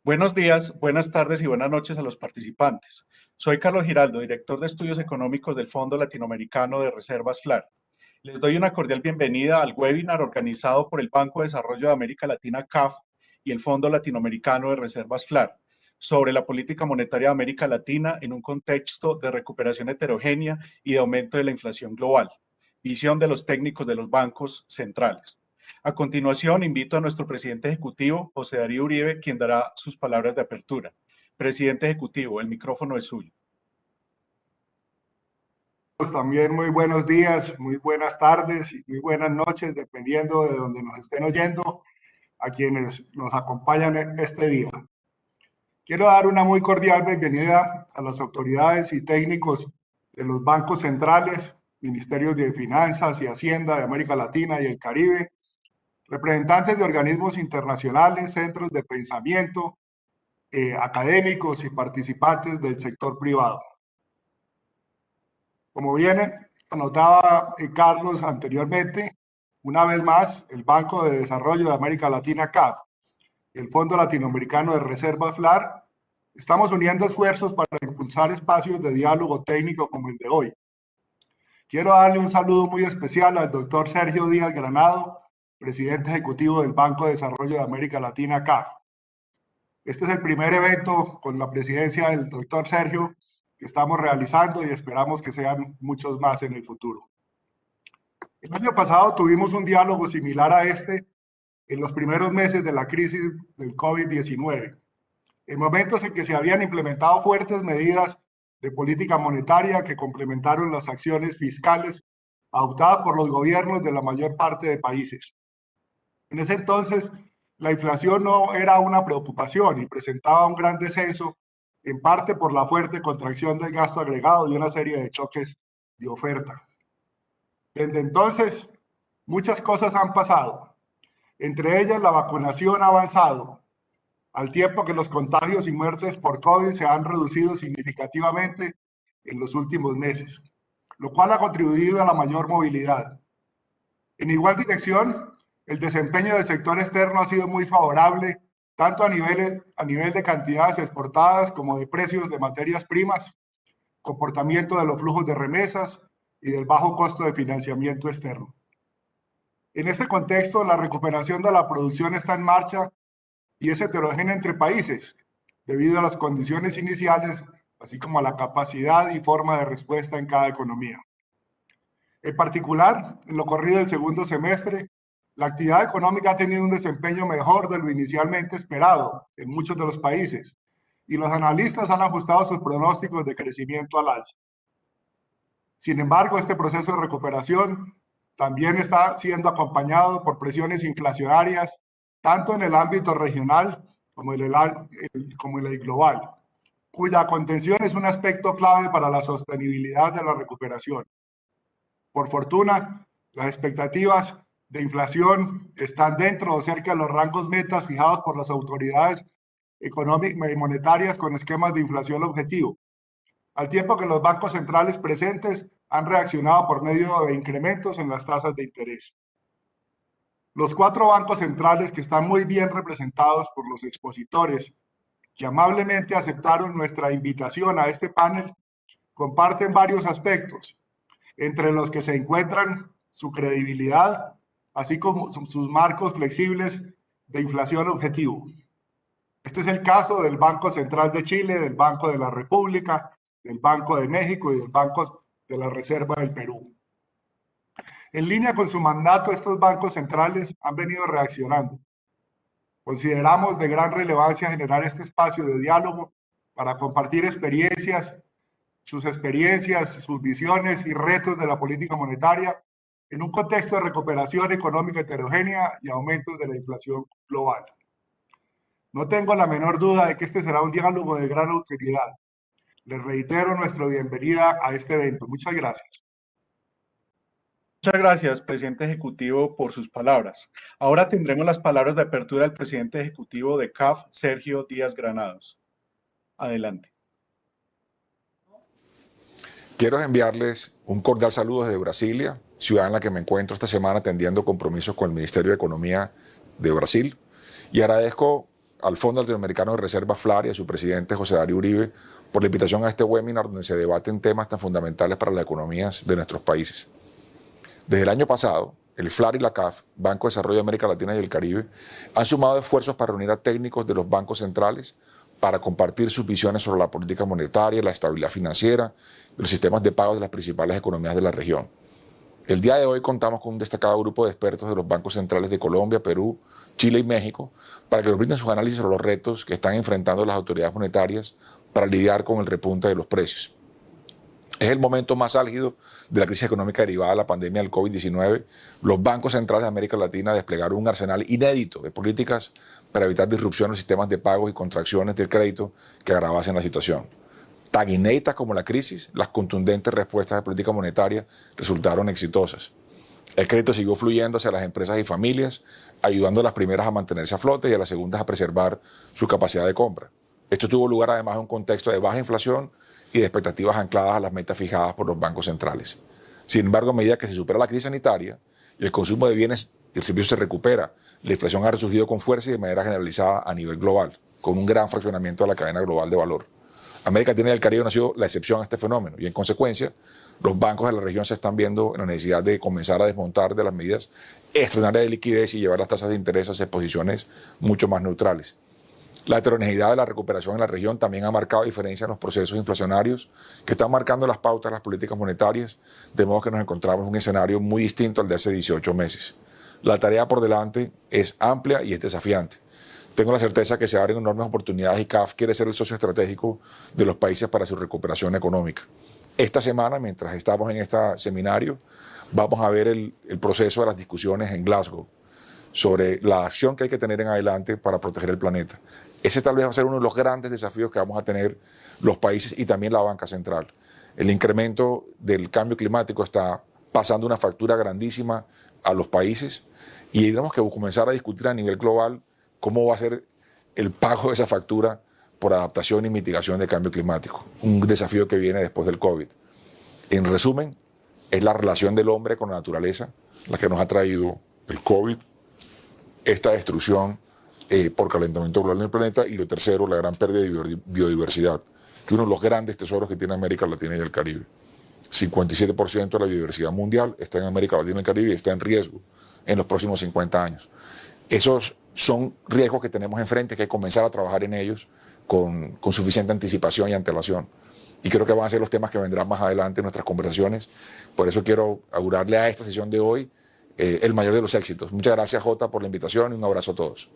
Buenos días, buenas tardes y buenas noches a los participantes. Soy Carlos Giraldo, director de Estudios Económicos del Fondo Latinoamericano de Reservas FLAR. Les doy una cordial bienvenida al webinar organizado por el Banco de Desarrollo de América Latina CAF y el Fondo Latinoamericano de Reservas FLAR sobre la política monetaria de América Latina en un contexto de recuperación heterogénea y de aumento de la inflación global. Visión de los técnicos de los bancos centrales. A continuación, invito a nuestro presidente ejecutivo, José Darío Uribe, quien dará sus palabras de apertura. Presidente ejecutivo, el micrófono es suyo. También muy buenos días, muy buenas tardes y muy buenas noches, dependiendo de donde nos estén oyendo, a quienes nos acompañan este día. Quiero dar una muy cordial bienvenida a las autoridades y técnicos de los bancos centrales, ministerios de Finanzas y Hacienda de América Latina y el Caribe, representantes de organismos internacionales, centros de pensamiento, académicos y participantes del sector privado. Como bien anotaba Carlos anteriormente, una vez más, el Banco de Desarrollo de América Latina, CAF, y el Fondo Latinoamericano de Reservas FLAR, estamos uniendo esfuerzos para impulsar espacios de diálogo técnico como el de hoy. Quiero darle un saludo muy especial al doctor Sergio Díaz Granado, presidente ejecutivo del Banco de Desarrollo de América Latina, CAF. Este es el primer evento con la presidencia del doctor Sergio que estamos realizando y esperamos que sean muchos más en el futuro. El año pasado tuvimos un diálogo similar a este en los primeros meses de la crisis del COVID-19, en momentos en que se habían implementado fuertes medidas de política monetaria que complementaron las acciones fiscales adoptadas por los gobiernos de la mayor parte de países. En ese entonces, la inflación no era una preocupación y presentaba un gran descenso, en parte por la fuerte contracción del gasto agregado y una serie de choques de oferta. Desde entonces, muchas cosas han pasado. Entre ellas, la vacunación ha avanzado, al tiempo que los contagios y muertes por COVID se han reducido significativamente en los últimos meses, lo cual ha contribuido a la mayor movilidad. En igual dirección, el desempeño del sector externo ha sido muy favorable, tanto a nivel de cantidades exportadas como de precios de materias primas, comportamiento de los flujos de remesas y del bajo costo de financiamiento externo. En este contexto, la recuperación de la producción está en marcha y es heterogénea entre países, debido a las condiciones iniciales, así como a la capacidad y forma de respuesta en cada economía. En particular, en lo corrido del segundo semestre, la actividad económica ha tenido un desempeño mejor de lo inicialmente esperado en muchos de los países, y los analistas han ajustado sus pronósticos de crecimiento al alza. Sin embargo, este proceso de recuperación también está siendo acompañado por presiones inflacionarias, tanto en el ámbito regional como en el global, cuya contención es un aspecto clave para la sostenibilidad de la recuperación. Por fortuna, las expectativas de inflación están dentro o cerca de los rangos metas fijados por las autoridades económicas y monetarias con esquemas de inflación objetivo, al tiempo que los bancos centrales presentes han reaccionado por medio de incrementos en las tasas de interés. Los 4 bancos centrales que están muy bien representados por los expositores que amablemente aceptaron nuestra invitación a este panel comparten varios aspectos, entre los que se encuentran su credibilidad, así como sus marcos flexibles de inflación objetivo. Este es el caso del Banco Central de Chile, del Banco de la República, del Banco de México y del Banco de la Reserva del Perú. En línea con su mandato, estos bancos centrales han venido reaccionando. Consideramos de gran relevancia generar este espacio de diálogo para compartir sus experiencias, sus visiones y retos de la política monetaria en un contexto de recuperación económica heterogénea y aumentos de la inflación global. No tengo la menor duda de que este será un diálogo de gran utilidad. Les reitero nuestra bienvenida a este evento. Muchas gracias. Muchas gracias, presidente ejecutivo, por sus palabras. Ahora tendremos las palabras de apertura del presidente ejecutivo de CAF, Sergio Díaz Granados. Adelante. Quiero enviarles un cordial saludo desde Brasilia, ciudad en la que me encuentro esta semana atendiendo compromisos con el Ministerio de Economía de Brasil, y agradezco al Fondo Latinoamericano de Reserva FLAR y a su presidente José Darío Uribe por la invitación a este webinar donde se debaten temas tan fundamentales para las economías de nuestros países. Desde el año pasado, el FLAR y la CAF, Banco de Desarrollo de América Latina y el Caribe, han sumado esfuerzos para reunir a técnicos de los bancos centrales para compartir sus visiones sobre la política monetaria, la estabilidad financiera, los sistemas de pagos de las principales economías de la región. El día de hoy contamos con un destacado grupo de expertos de los bancos centrales de Colombia, Perú, Chile y México para que nos brinden sus análisis sobre los retos que están enfrentando las autoridades monetarias para lidiar con el repunte de los precios. Es el momento más álgido de la crisis económica derivada de la pandemia del COVID-19. Los bancos centrales de América Latina desplegaron un arsenal inédito de políticas para evitar disrupción en los sistemas de pagos y contracciones del crédito que agravasen la situación. Tan inéditas como la crisis, las contundentes respuestas de política monetaria resultaron exitosas. El crédito siguió fluyendo hacia las empresas y familias, ayudando a las primeras a mantenerse a flote y a las segundas a preservar su capacidad de compra. Esto tuvo lugar además en un contexto de baja inflación y de expectativas ancladas a las metas fijadas por los bancos centrales. Sin embargo, a medida que se supera la crisis sanitaria y el consumo de bienes y servicios se recupera, la inflación ha resurgido con fuerza y de manera generalizada a nivel global, con un gran fraccionamiento de la cadena global de valor. América Latina y el Caribe no ha sido la excepción a este fenómeno y, en consecuencia, los bancos de la región se están viendo en la necesidad de comenzar a desmontar de las medidas extraordinarias de liquidez y llevar las tasas de interés hacia posiciones mucho más neutrales. La heterogeneidad de la recuperación en la región también ha marcado diferencia en los procesos inflacionarios que están marcando las pautas de las políticas monetarias, de modo que nos encontramos en un escenario muy distinto al de hace 18 meses. La tarea por delante es amplia y es desafiante. Tengo la certeza que se abren enormes oportunidades y CAF quiere ser el socio estratégico de los países para su recuperación económica. Esta semana, mientras estamos en este seminario, vamos a ver el proceso de las discusiones en Glasgow sobre la acción que hay que tener en adelante para proteger el planeta. Ese tal vez va a ser uno de los grandes desafíos que vamos a tener los países y también la banca central. El incremento del cambio climático está pasando una factura grandísima a los países y tenemos que comenzar a discutir a nivel global cómo va a ser el pago de esa factura por adaptación y mitigación del cambio climático. Un desafío que viene después del COVID. En resumen, es la relación del hombre con la naturaleza la que nos ha traído el COVID, esta destrucción por calentamiento global en el planeta y lo tercero, la gran pérdida de biodiversidad, que es uno de los grandes tesoros que tiene América Latina y el Caribe. 57% de la biodiversidad mundial está en América Latina y el Caribe y está en riesgo en los próximos 50 años. Esos son riesgos que tenemos enfrente, que hay que comenzar a trabajar en ellos con suficiente anticipación y antelación. Y creo que van a ser los temas que vendrán más adelante en nuestras conversaciones. Por eso quiero augurarle a esta sesión de hoy el mayor de los éxitos. Muchas gracias, Jota, por la invitación y un abrazo a todos.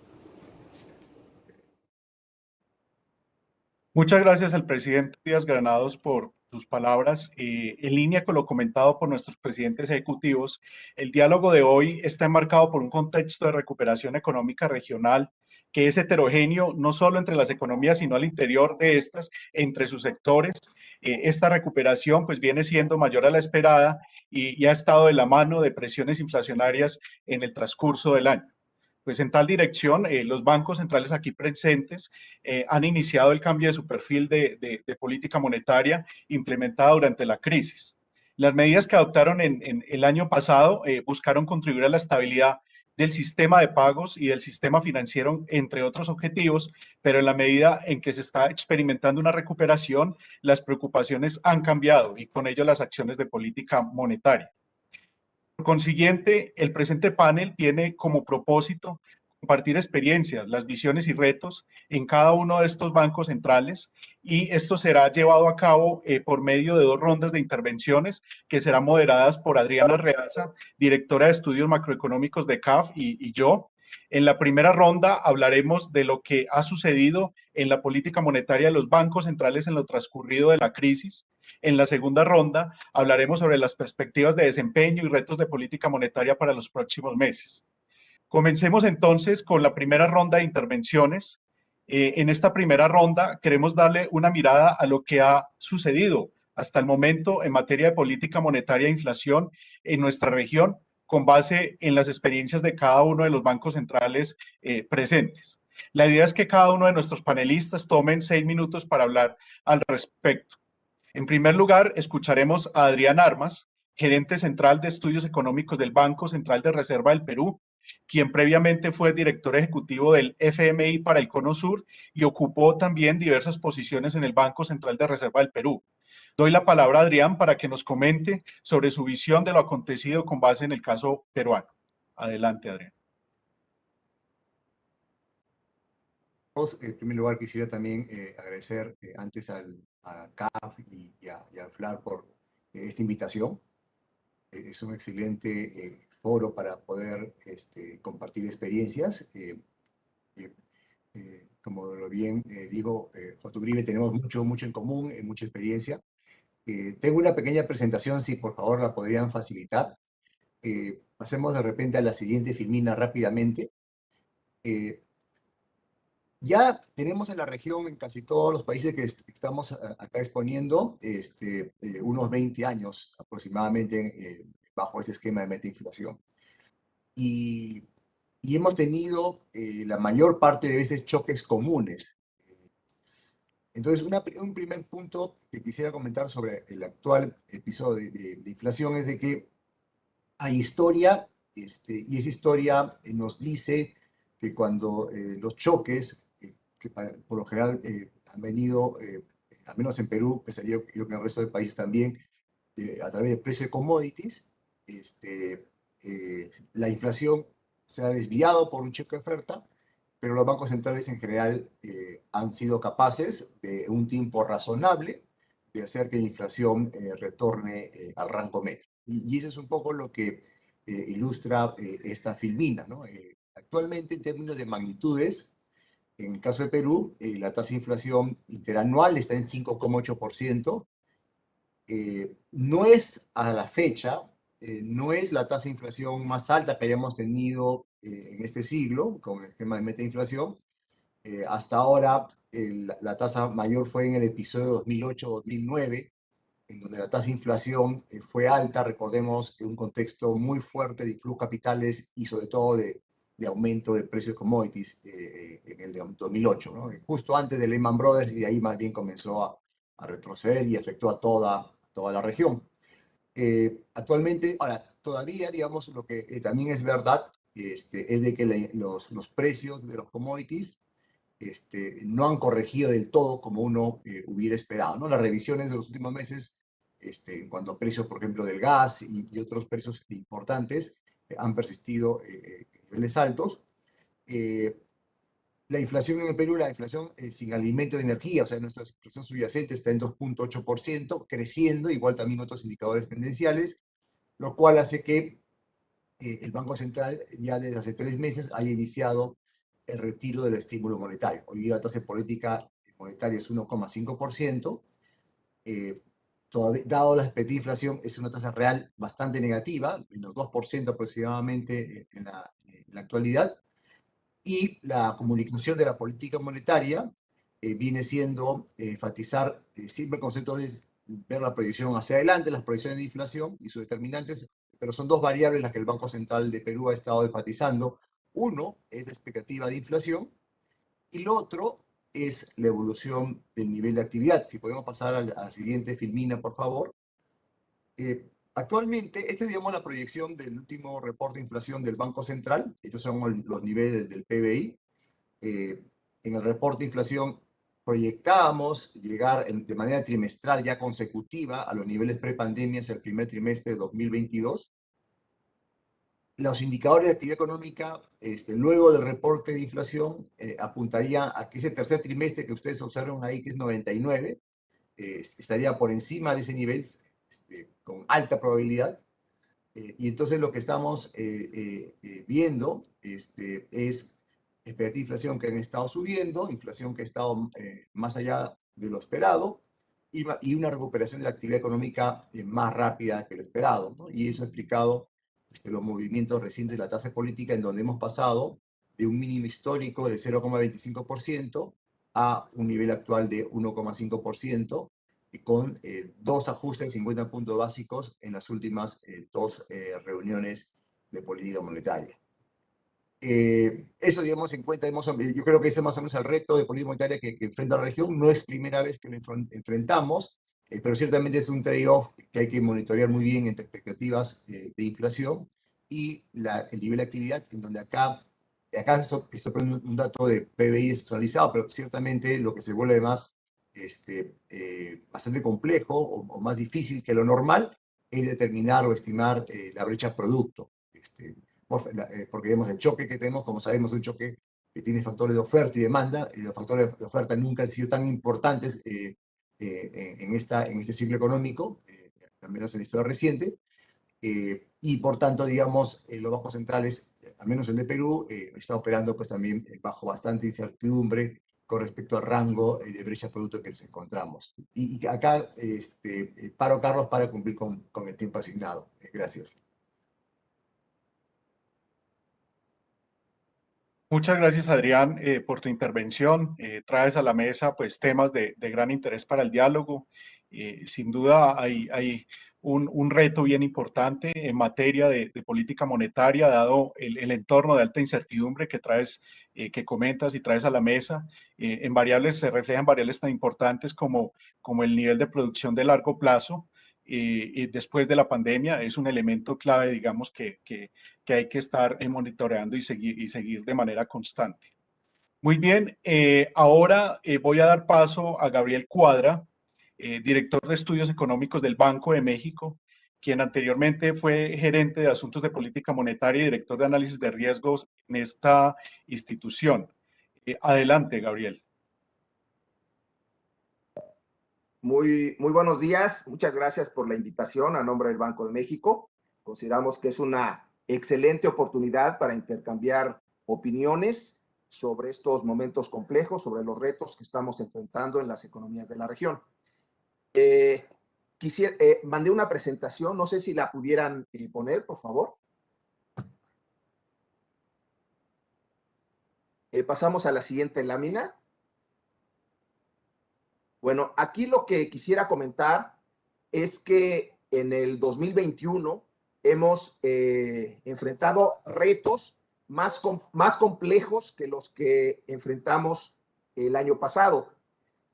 Muchas gracias al presidente Díaz Granados por sus palabras. En línea con lo comentado por nuestros presidentes ejecutivos, el diálogo de hoy está enmarcado por un contexto de recuperación económica regional que es heterogéneo no solo entre las economías, sino al interior de estas, entre sus sectores. Esta recuperación pues viene siendo mayor a la esperada y ha estado de la mano de presiones inflacionarias en el transcurso del año. Pues en tal dirección, los bancos centrales aquí presentes han iniciado el cambio de su perfil de política monetaria implementada durante la crisis. Las medidas que adoptaron en el año pasado buscaron contribuir a la estabilidad del sistema de pagos y del sistema financiero, entre otros objetivos, pero en la medida en que se está experimentando una recuperación, las preocupaciones han cambiado y con ello las acciones de política monetaria. Por consiguiente, el presente panel tiene como propósito compartir experiencias, las visiones y retos en cada uno de estos bancos centrales y esto será llevado a cabo por medio de 2 rondas de intervenciones que serán moderadas por Adriana Reaza, directora de estudios macroeconómicos de CAF y yo. En la primera ronda hablaremos de lo que ha sucedido en la política monetaria de los bancos centrales en lo transcurrido de la crisis. En la segunda ronda hablaremos sobre las perspectivas de desempeño y retos de política monetaria para los próximos meses. Comencemos entonces con la primera ronda de intervenciones. En esta primera ronda queremos darle una mirada a lo que ha sucedido hasta el momento en materia de política monetaria e inflación en nuestra región, con base en las experiencias de cada uno de los bancos centrales presentes. La idea es que cada uno de nuestros panelistas tomen 6 minutos para hablar al respecto. En primer lugar, escucharemos a Adrián Armas, gerente central de estudios económicos del Banco Central de Reserva del Perú, quien previamente fue director ejecutivo del FMI para el Cono Sur y ocupó también diversas posiciones en el Banco Central de Reserva del Perú. Doy la palabra a Adrián para que nos comente sobre su visión de lo acontecido con base en el caso peruano. Adelante, Adrián. En primer lugar, quisiera también agradecer antes a CAF y al FLAR por esta invitación. Es un excelente foro para poder compartir experiencias. Como lo bien dijo José Uribe, tenemos mucho en común, mucha experiencia. Tengo una pequeña presentación, si por favor la podrían facilitar. Pasemos de repente a la siguiente filmina rápidamente. Ya tenemos en la región, en casi todos los países que estamos acá exponiendo, unos 20 años aproximadamente bajo ese esquema de meta inflación. Y hemos tenido la mayor parte de veces choques comunes. Entonces, un primer punto que quisiera comentar sobre el actual episodio de inflación es de que hay historia, y esa historia nos dice que cuando los choques, que por lo general han venido, al menos en Perú, pensaría yo que en el resto de países también, a través de precio de commodities, la inflación se ha desviado por un choque de oferta, pero los bancos centrales en general han sido capaces de un tiempo razonable de hacer que la inflación retorne al rango medio. Y eso es un poco lo que ilustra esta filmina, ¿no? Actualmente, en términos de magnitudes, en el caso de Perú, la tasa de inflación interanual está en 5,8%. No es a la fecha, no es la tasa de inflación más alta que hayamos tenido en este siglo, con el esquema de meta inflación. Hasta ahora, la tasa mayor fue en el episodio 2008-2009, en donde la tasa de inflación fue alta, recordemos, en un contexto muy fuerte de influjo de capitales y sobre todo de aumento de precios de commodities en el de 2008, ¿no? Justo antes de Lehman Brothers, y de ahí más bien comenzó a retroceder y afectó a toda la región. Actualmente, ahora, todavía, digamos, lo que también es verdad es de que los precios de los commodities no han corregido del todo como uno hubiera esperado, ¿no? Las revisiones de los últimos meses, en cuanto a precios, por ejemplo, del gas y otros precios importantes, han persistido en niveles altos. La inflación en el Perú, la inflación sin alimento de energía, o sea, nuestra inflación subyacente está en 2,8%, creciendo, igual también otros indicadores tendenciales, lo cual hace que el Banco Central ya desde hace 3 meses haya iniciado el retiro del estímulo monetario. Hoy día la tasa de política monetaria es 1,5%. Dado la expectativa de inflación, es una tasa real bastante negativa, menos 2% aproximadamente en la actualidad. Y la comunicación de la política monetaria viene siendo enfatizar siempre el concepto de ver la proyección hacia adelante, las proyecciones de inflación y sus determinantes, pero son dos variables las que el Banco Central de Perú ha estado enfatizando. Uno es la expectativa de inflación y lo otro es la evolución del nivel de actividad. Si podemos pasar a la siguiente filmina, por favor. Actualmente, esta es, digamos, la proyección del último reporte de inflación del Banco Central. Estos son los niveles del PBI. En el reporte de inflación proyectábamos llegar de manera trimestral ya consecutiva a los niveles prepandemia hacia el primer trimestre de 2022. Los indicadores de actividad económica, luego del reporte de inflación, apuntarían a que ese tercer trimestre que ustedes observan ahí, que es 99, estaría por encima de ese nivel, con alta probabilidad. Y entonces lo que estamos viendo es expectativa de inflación que han estado subiendo, inflación que ha estado más allá de lo esperado, y una recuperación de la actividad económica más rápida que lo esperado, ¿no? Y eso ha explicado los movimientos recientes de la tasa política, en donde hemos pasado de un mínimo histórico de 0,25% a un nivel actual de 1,5%, con dos ajustes de 50 puntos básicos en las últimas dos reuniones de política monetaria. Eso, digamos, en cuenta, yo creo que ese es más o menos el reto de política monetaria que enfrenta la región. No es primera vez que lo enfrentamos, pero ciertamente es un trade-off que hay que monitorear muy bien entre expectativas de inflación y el nivel de actividad, en donde acá esto un dato de PBI descentralizado, pero ciertamente lo que se vuelve más bastante complejo o más difícil que lo normal es determinar o estimar la brecha producto. Porque vemos el choque que tenemos, como sabemos, un choque que tiene factores de oferta y demanda, y los factores de oferta nunca han sido tan importantes en este ciclo económico, al menos en la historia reciente, y por tanto, digamos, los bancos centrales, al menos el de Perú, está operando pues también bajo bastante incertidumbre con respecto al rango de brecha producto que nos encontramos. Y acá paro, Carlos, para cumplir con el tiempo asignado. Gracias. Muchas gracias, Adrián, por tu intervención. Traes a la mesa pues, temas de gran interés para el diálogo. Sin duda hay un reto bien importante en materia de política monetaria, dado el entorno de alta incertidumbre que traes, que comentas y traes a la mesa. Se reflejan variables tan importantes como el nivel de producción de largo plazo. Después de la pandemia es un elemento clave, digamos, que hay que estar monitoreando y seguir de manera constante. Muy bien, ahora voy a dar paso a Gabriel Cuadra, director de estudios económicos del Banco de México, quien anteriormente fue gerente de asuntos de política monetaria y director de análisis de riesgos en esta institución. Adelante, Gabriel. Muy buenos días. Muchas gracias por la invitación a nombre del Banco de México. Consideramos que es una excelente oportunidad para intercambiar opiniones sobre estos momentos complejos, sobre los retos que estamos enfrentando en las economías de la región. Mandé una presentación, no sé si la pudieran poner, por favor. Pasamos a la siguiente lámina. Bueno, aquí lo que quisiera comentar es que en el 2021 hemos enfrentado retos más complejos que los que enfrentamos el año pasado.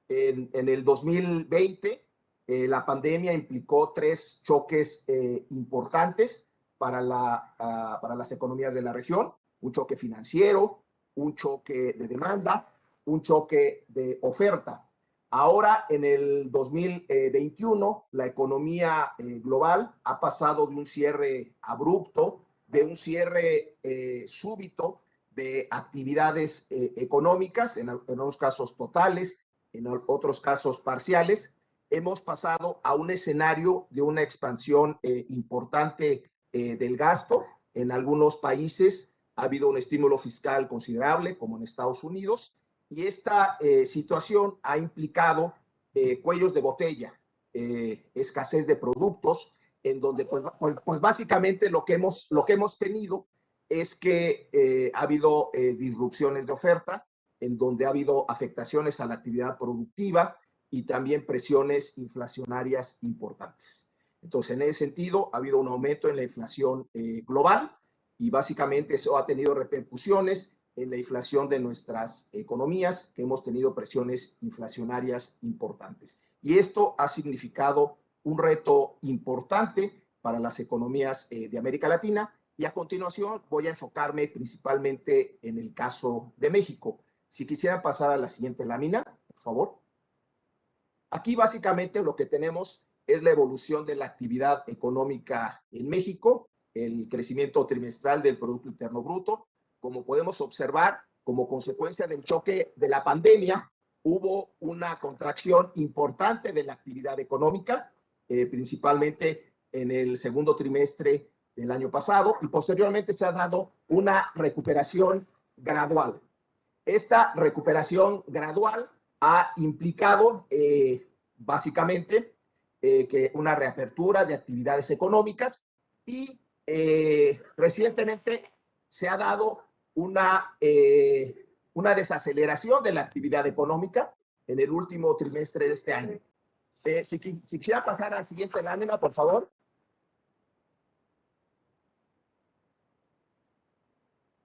En el 2020, la pandemia implicó 3 choques importantes para las economías de la región: un choque financiero, un choque de demanda, un choque de oferta. Ahora, en el 2021, la economía global ha pasado de un cierre abrupto, de un cierre súbito de actividades económicas, en algunos casos totales, en otros casos parciales. Hemos pasado a un escenario de una expansión importante del gasto. En algunos países ha habido un estímulo fiscal considerable, como en Estados Unidos, y esta situación ha implicado cuellos de botella, escasez de productos, en donde pues básicamente lo que hemos tenido es que ha habido disrupciones de oferta, en donde ha habido afectaciones a la actividad productiva y también presiones inflacionarias importantes. Entonces, en ese sentido, ha habido un aumento en la inflación global, y básicamente eso ha tenido repercusiones en la inflación de nuestras economías, que hemos tenido presiones inflacionarias importantes. Y esto ha significado un reto importante para las economías de América Latina. Y a continuación voy a enfocarme principalmente en el caso de México. Si quisieran pasar a la siguiente lámina, por favor. Aquí básicamente lo que tenemos es la evolución de la actividad económica en México, el crecimiento trimestral del Producto Interno Bruto. Como podemos observar, como consecuencia del choque de la pandemia, hubo una contracción importante de la actividad económica, principalmente en el segundo trimestre del año pasado, y posteriormente se ha dado una recuperación gradual. Esta recuperación gradual ha implicado básicamente que una reapertura de actividades económicas, y recientemente se ha dado una desaceleración de la actividad económica en el último trimestre de este año. Si quisiera pasar a la siguiente lámina, por favor.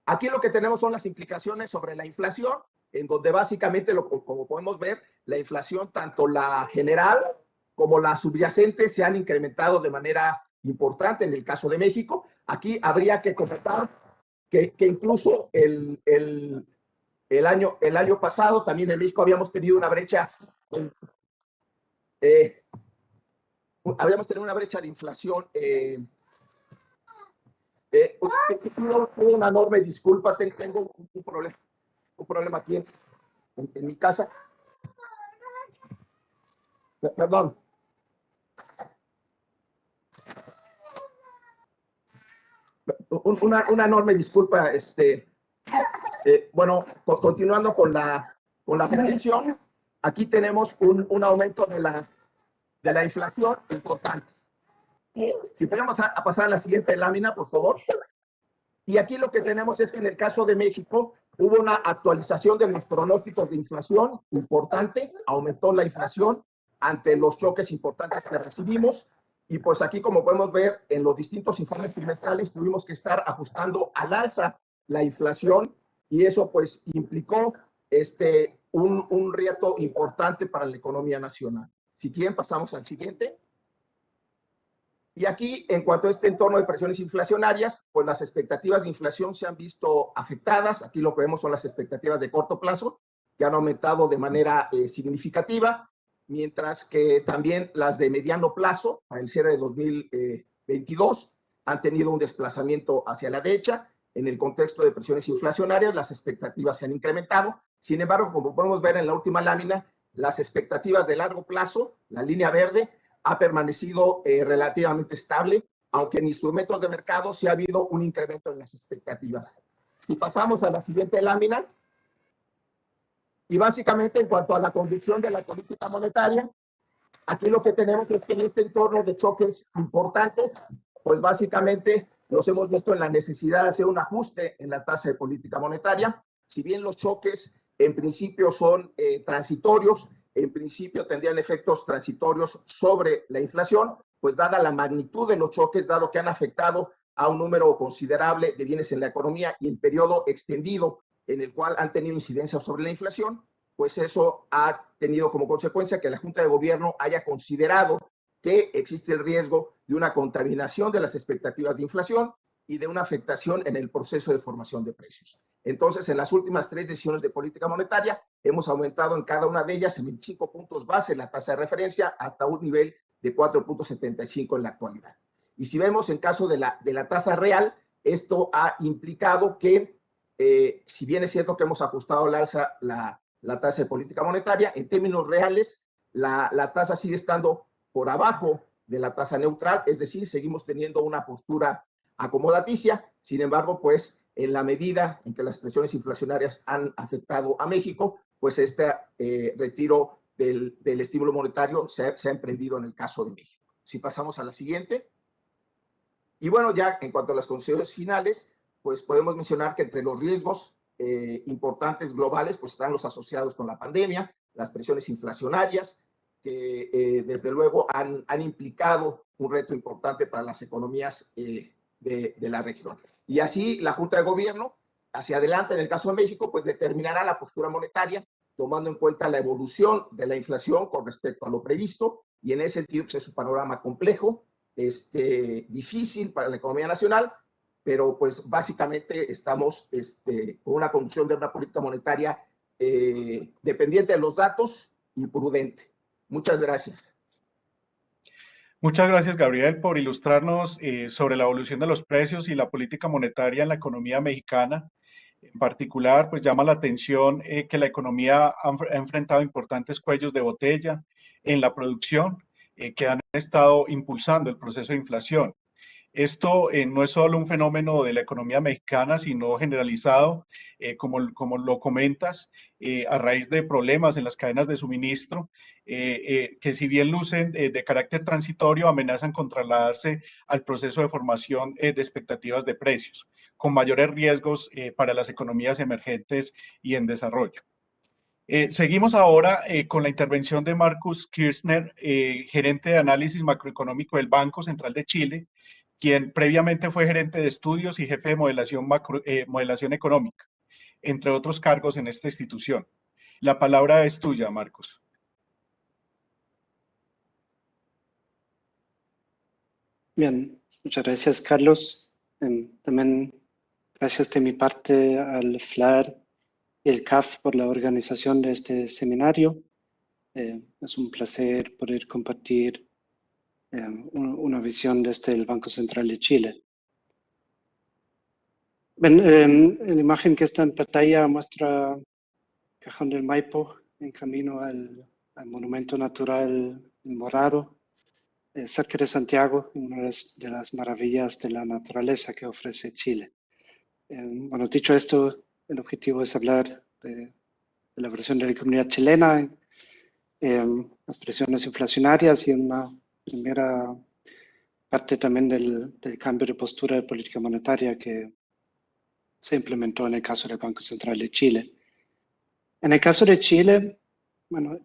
Aquí lo que tenemos son las implicaciones sobre la inflación, en donde básicamente, como podemos ver, la inflación, tanto la general como la subyacente, se han incrementado de manera importante en el caso de México. Aquí habría que comentar que incluso el año pasado también en México habíamos tenido una brecha, de inflación. Una enorme disculpa, tengo un problema aquí en mi casa. Perdón. Una enorme disculpa. Bueno, continuando con la predicción, aquí tenemos un aumento de la inflación importante. Si podemos a pasar a la siguiente lámina, por favor. Y aquí lo que tenemos es que en el caso de México hubo una actualización de los pronósticos de inflación importante, aumentó la inflación ante los choques importantes que recibimos. Y pues aquí, como podemos ver en los distintos informes trimestrales, tuvimos que estar ajustando al alza la inflación y eso pues implicó un reto importante para la economía nacional. Si quieren, pasamos al siguiente. Y aquí, en cuanto a este entorno de presiones inflacionarias, pues las expectativas de inflación se han visto afectadas. Aquí lo que vemos son las expectativas de corto plazo, que han aumentado de manera significativa, mientras que también las de mediano plazo, para el cierre de 2022, han tenido un desplazamiento hacia la derecha. En el contexto de presiones inflacionarias, las expectativas se han incrementado. Sin embargo, como podemos ver en la última lámina, las expectativas de largo plazo, la línea verde, ha permanecido relativamente estable, aunque en instrumentos de mercado sí ha habido un incremento en las expectativas. Si pasamos a la siguiente lámina, y básicamente en cuanto a la conducción de la política monetaria, aquí lo que tenemos es que en este entorno de choques importantes, pues básicamente nos hemos visto en la necesidad de hacer un ajuste en la tasa de política monetaria. Si bien los choques en principio son transitorios, en principio tendrían efectos transitorios sobre la inflación, pues dada la magnitud de los choques, dado que han afectado a un número considerable de bienes en la economía y el periodo extendido en el cual han tenido incidencia sobre la inflación, pues eso ha tenido como consecuencia que la Junta de Gobierno haya considerado que existe el riesgo de una contaminación de las expectativas de inflación y de una afectación en el proceso de formación de precios. Entonces, en las últimas 3 decisiones de política monetaria, hemos aumentado en cada una de ellas en 25 puntos base la tasa de referencia hasta un nivel de 4.75 en la actualidad. Y si vemos en caso de la tasa real, esto ha implicado que, si bien es cierto que hemos ajustado al alza la tasa de política monetaria, en términos reales, la tasa sigue estando por abajo de la tasa neutral, es decir, seguimos teniendo una postura acomodaticia. Sin embargo, pues en la medida en que las presiones inflacionarias han afectado a México, pues este retiro del estímulo monetario se ha emprendido en el caso de México. Si pasamos a la siguiente. Y bueno, ya en cuanto a las consideraciones finales, pues podemos mencionar que entre los riesgos importantes globales, pues están los asociados con la pandemia, las presiones inflacionarias, que desde luego han implicado un reto importante para las economías de la región. Y así la Junta de Gobierno, hacia adelante en el caso de México, pues determinará la postura monetaria, tomando en cuenta la evolución de la inflación con respecto a lo previsto, y en ese sentido pues, es un panorama complejo, difícil para la economía nacional, pero pues básicamente estamos con una conducción de una política monetaria dependiente de los datos y prudente. Muchas gracias. Muchas gracias, Gabriel, por ilustrarnos sobre la evolución de los precios y la política monetaria en la economía mexicana. En particular, pues llama la atención que la economía ha enfrentado importantes cuellos de botella en la producción que han estado impulsando el proceso de inflación. Esto no es solo un fenómeno de la economía mexicana, sino generalizado, como lo comentas, a raíz de problemas en las cadenas de suministro, que si bien lucen de carácter transitorio, amenazan con trasladarse al proceso de formación de expectativas de precios, con mayores riesgos para las economías emergentes y en desarrollo. Seguimos ahora con la intervención de Marcus Kirchner, gerente de análisis macroeconómico del Banco Central de Chile, quien previamente fue gerente de estudios y jefe de modelación económica, entre otros cargos en esta institución. La palabra es tuya, Marcos. Bien, muchas gracias, Carlos. También gracias de mi parte al FLAR y el CAF por la organización de este seminario. Es un placer poder compartir una visión desde el Banco Central de Chile. La imagen que está en pantalla muestra Cajón del Maipo en camino al Monumento Natural El Morado, cerca de Santiago, una de las maravillas de la naturaleza que ofrece Chile. Bueno, dicho esto, el objetivo es hablar de la versión de la economía chilena, las presiones inflacionarias y una primera parte también del cambio de postura de política monetaria que se implementó en el caso del Banco Central de Chile. En el caso de Chile, bueno,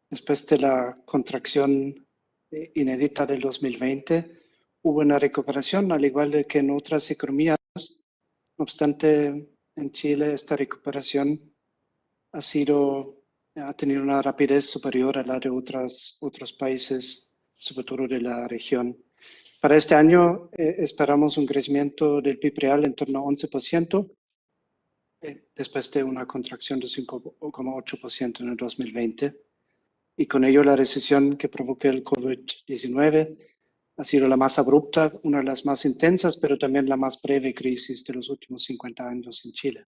después de la contracción inédita del 2020, hubo una recuperación, al igual que en otras economías. No obstante, en Chile esta recuperación ha tenido una rapidez superior a la de otros países, sobre todo de la región. Para este año esperamos un crecimiento del PIB real en torno a 11%, después de una contracción de 5,8% en el 2020. Y con ello la recesión que provocó el COVID-19 ha sido la más abrupta, una de las más intensas, pero también la más breve crisis de los últimos 50 años en Chile.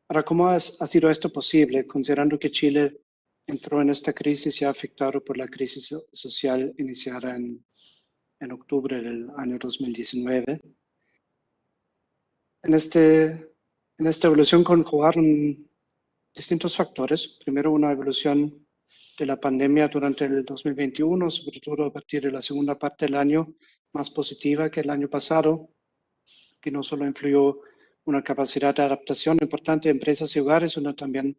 Ahora, ¿cómo ha sido esto posible, considerando que Chile entró en esta crisis ya afectado por la crisis social iniciada en octubre del año 2019? En esta evolución conjugaron distintos factores. Primero, una evolución de la pandemia durante el 2021, sobre todo a partir de la segunda parte del año, más positiva que el año pasado, que no solo influyó una capacidad de adaptación importante de empresas y hogares, sino también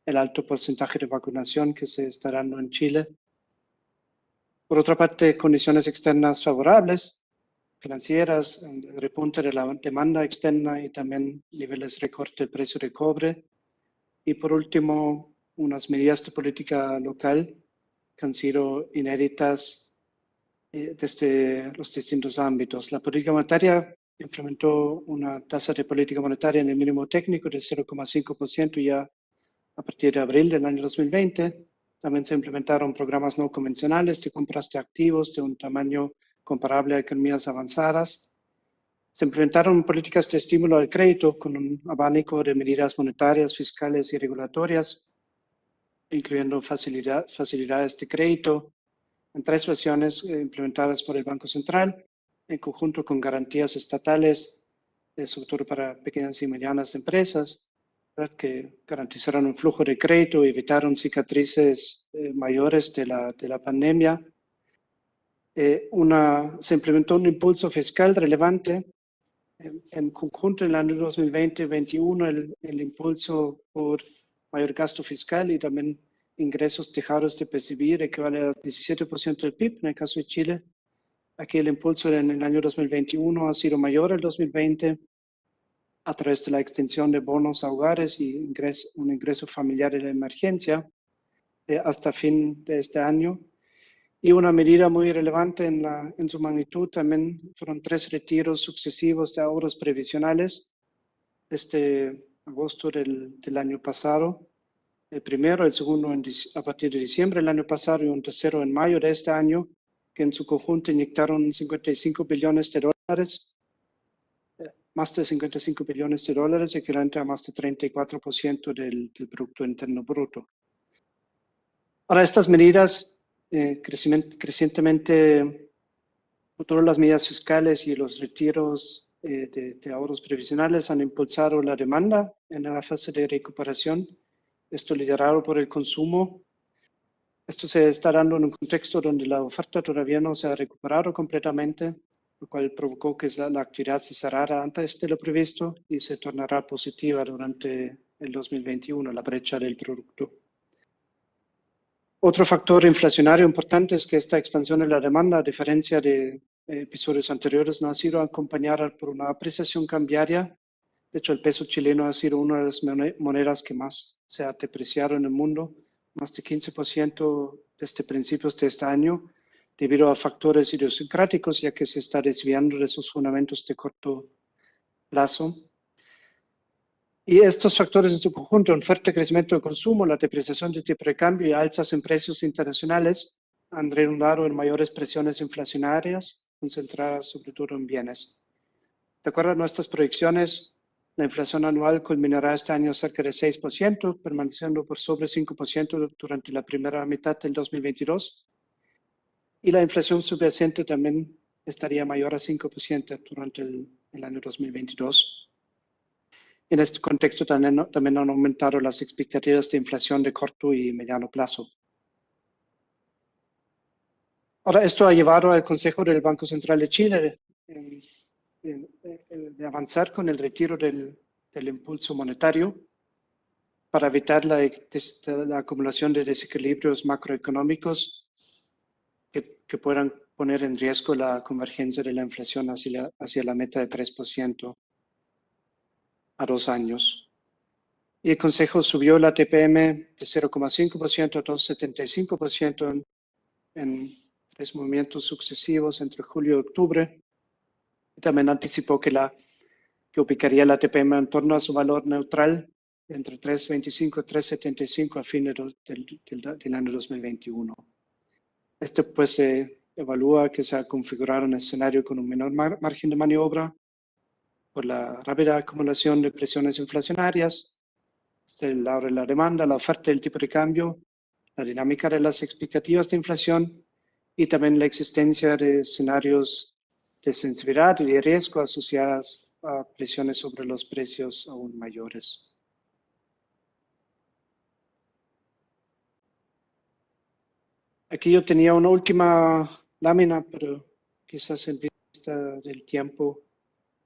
el alto porcentaje de vacunación que se está dando en Chile. Por otra parte, condiciones externas favorables, financieras, el repunte de la demanda externa y también niveles récord del precio de cobre. Y por último, unas medidas de política local que han sido inéditas desde los distintos ámbitos. La política monetaria implementó una tasa de política monetaria en el mínimo técnico de 0,5% ya a partir de abril del año 2020. También se implementaron programas no convencionales de compras de activos de un tamaño comparable a economías avanzadas. Se implementaron políticas de estímulo al crédito con un abanico de medidas monetarias, fiscales y regulatorias, incluyendo facilidades de crédito en 3 versiones implementadas por el Banco Central, en conjunto con garantías estatales, sobre todo para pequeñas y medianas empresas, que garantizaron un flujo de crédito y evitaron cicatrices mayores de la pandemia. Se implementó un impulso fiscal relevante. En conjunto, en el año 2020-2021, el impulso por mayor gasto fiscal y también ingresos dejados de percibir equivale al 17% del PIB. En el caso de Chile, aquí el impulso en el año 2021 ha sido mayor al 2020 a través de la extensión de bonos a hogares y un ingreso familiar de la emergencia hasta fin de este año. Y una medida muy relevante en su magnitud también fueron 3 retiros sucesivos de ahorros previsionales desde agosto del año pasado. El primero, el segundo a partir de diciembre del año pasado y un tercero en mayo de este año, que en su conjunto inyectaron 55 billones de dólares, más de 55 billones de dólares, equivalente a más de 34% del Producto Interno Bruto. Ahora, estas medidas crecientemente, todas las medidas fiscales y los retiros de ahorros previsionales han impulsado la demanda en la fase de recuperación. Esto liderado por el consumo. Esto se está dando en un contexto donde la oferta todavía no se ha recuperado completamente, lo cual provocó que la actividad se cerrara antes de lo previsto y se tornará positiva durante el 2021, la brecha del producto. Otro factor inflacionario importante es que esta expansión de la demanda, a diferencia de episodios anteriores, no ha sido acompañada por una apreciación cambiaria. De hecho, el peso chileno ha sido una de las monedas que más se ha depreciado en el mundo, más de 15% desde principios de este año. debido a factores idiosincráticos, ya que se está desviando de sus fundamentos de corto plazo. Y estos factores en su conjunto, un fuerte crecimiento de consumo, la depreciación de tipo de cambio y alzas en precios internacionales han redundado en mayores presiones inflacionarias, concentradas sobre todo en bienes. De acuerdo a nuestras proyecciones, la inflación anual culminará este año cerca de 6%, permaneciendo por sobre 5% durante la primera mitad del 2022. Y la inflación subyacente también estaría mayor a 5% durante el año 2022. En este contexto también han aumentado las expectativas de inflación de corto y mediano plazo. Ahora, esto ha llevado al Consejo del Banco Central de Chile de avanzar con el retiro del impulso monetario para evitar la acumulación de desequilibrios macroeconómicos que puedan poner en riesgo la convergencia de la inflación hacia la meta de 3% a 2 años. Y el Consejo subió la TPM de 0,5% a 2,75% en 3 movimientos sucesivos entre julio y octubre. Y también anticipó que ubicaría la TPM en torno a su valor neutral entre 3,25 y 3,75 a fines del año 2021. Pues se evalúa que se ha configurado un escenario con un menor margen de maniobra por la rápida acumulación de presiones inflacionarias, el lado de la demanda, la oferta del tipo de cambio, la dinámica de las expectativas de inflación y también la existencia de escenarios de sensibilidad y de riesgo asociadas a presiones sobre los precios aún mayores. Aquí yo tenía una última lámina, pero quizás en vista del tiempo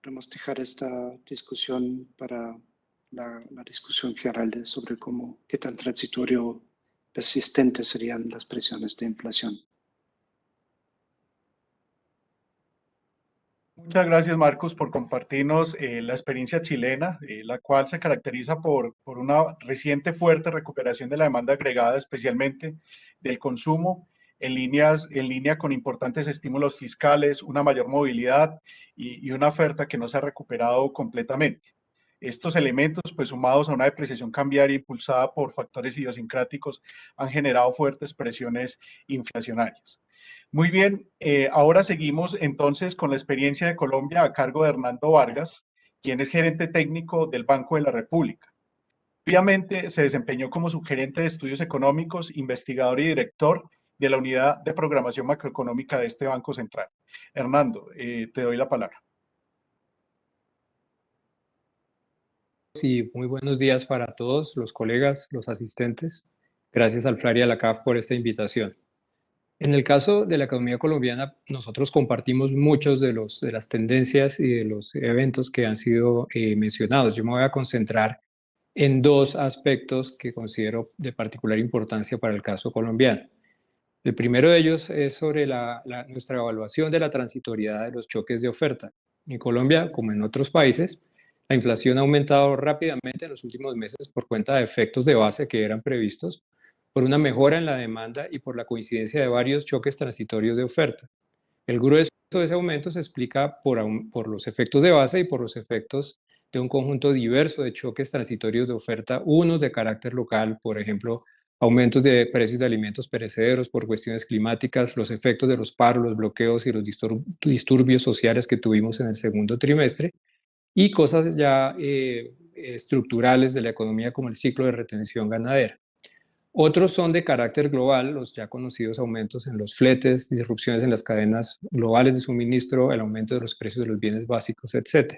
podemos dejar esta discusión para la discusión general sobre qué tan transitorio persistentes serían las presiones de inflación. Muchas gracias, Marcos, por compartirnos la experiencia chilena, la cual se caracteriza por una reciente fuerte recuperación de la demanda agregada, especialmente del consumo, en línea con importantes estímulos fiscales, una mayor movilidad y una oferta que no se ha recuperado completamente. Estos elementos, pues sumados a una depreciación cambiaria impulsada por factores idiosincráticos, han generado fuertes presiones inflacionarias. Muy bien, ahora seguimos entonces con la experiencia de Colombia a cargo de Hernando Vargas, quien es gerente técnico del Banco de la República. Previamente se desempeñó como subgerente de estudios económicos, investigador y director de la unidad de programación macroeconómica de este Banco Central. Hernando, te doy la palabra. Y muy buenos días para todos los colegas, los asistentes. Gracias al FLAR y a la CAF por esta invitación. En el caso de la economía colombiana, nosotros compartimos muchos de las tendencias y de los eventos que han sido mencionados. Yo me voy a concentrar en 2 aspectos que considero de particular importancia para el caso colombiano. El primero de ellos es sobre nuestra evaluación de la transitoriedad de los choques de oferta. En Colombia, como en otros países, la inflación ha aumentado rápidamente en los últimos meses por cuenta de efectos de base que eran previstos, por una mejora en la demanda y por la coincidencia de varios choques transitorios de oferta. El grueso de ese aumento se explica por los efectos de base y por los efectos de un conjunto diverso de choques transitorios de oferta, unos de carácter local, por ejemplo, aumentos de precios de alimentos perecederos por cuestiones climáticas, los efectos de los paros, los bloqueos y los disturbios sociales que tuvimos en el segundo trimestre, y cosas ya estructurales de la economía como el ciclo de retención ganadera. Otros son de carácter global, los ya conocidos aumentos en los fletes, disrupciones en las cadenas globales de suministro, el aumento de los precios de los bienes básicos, etc.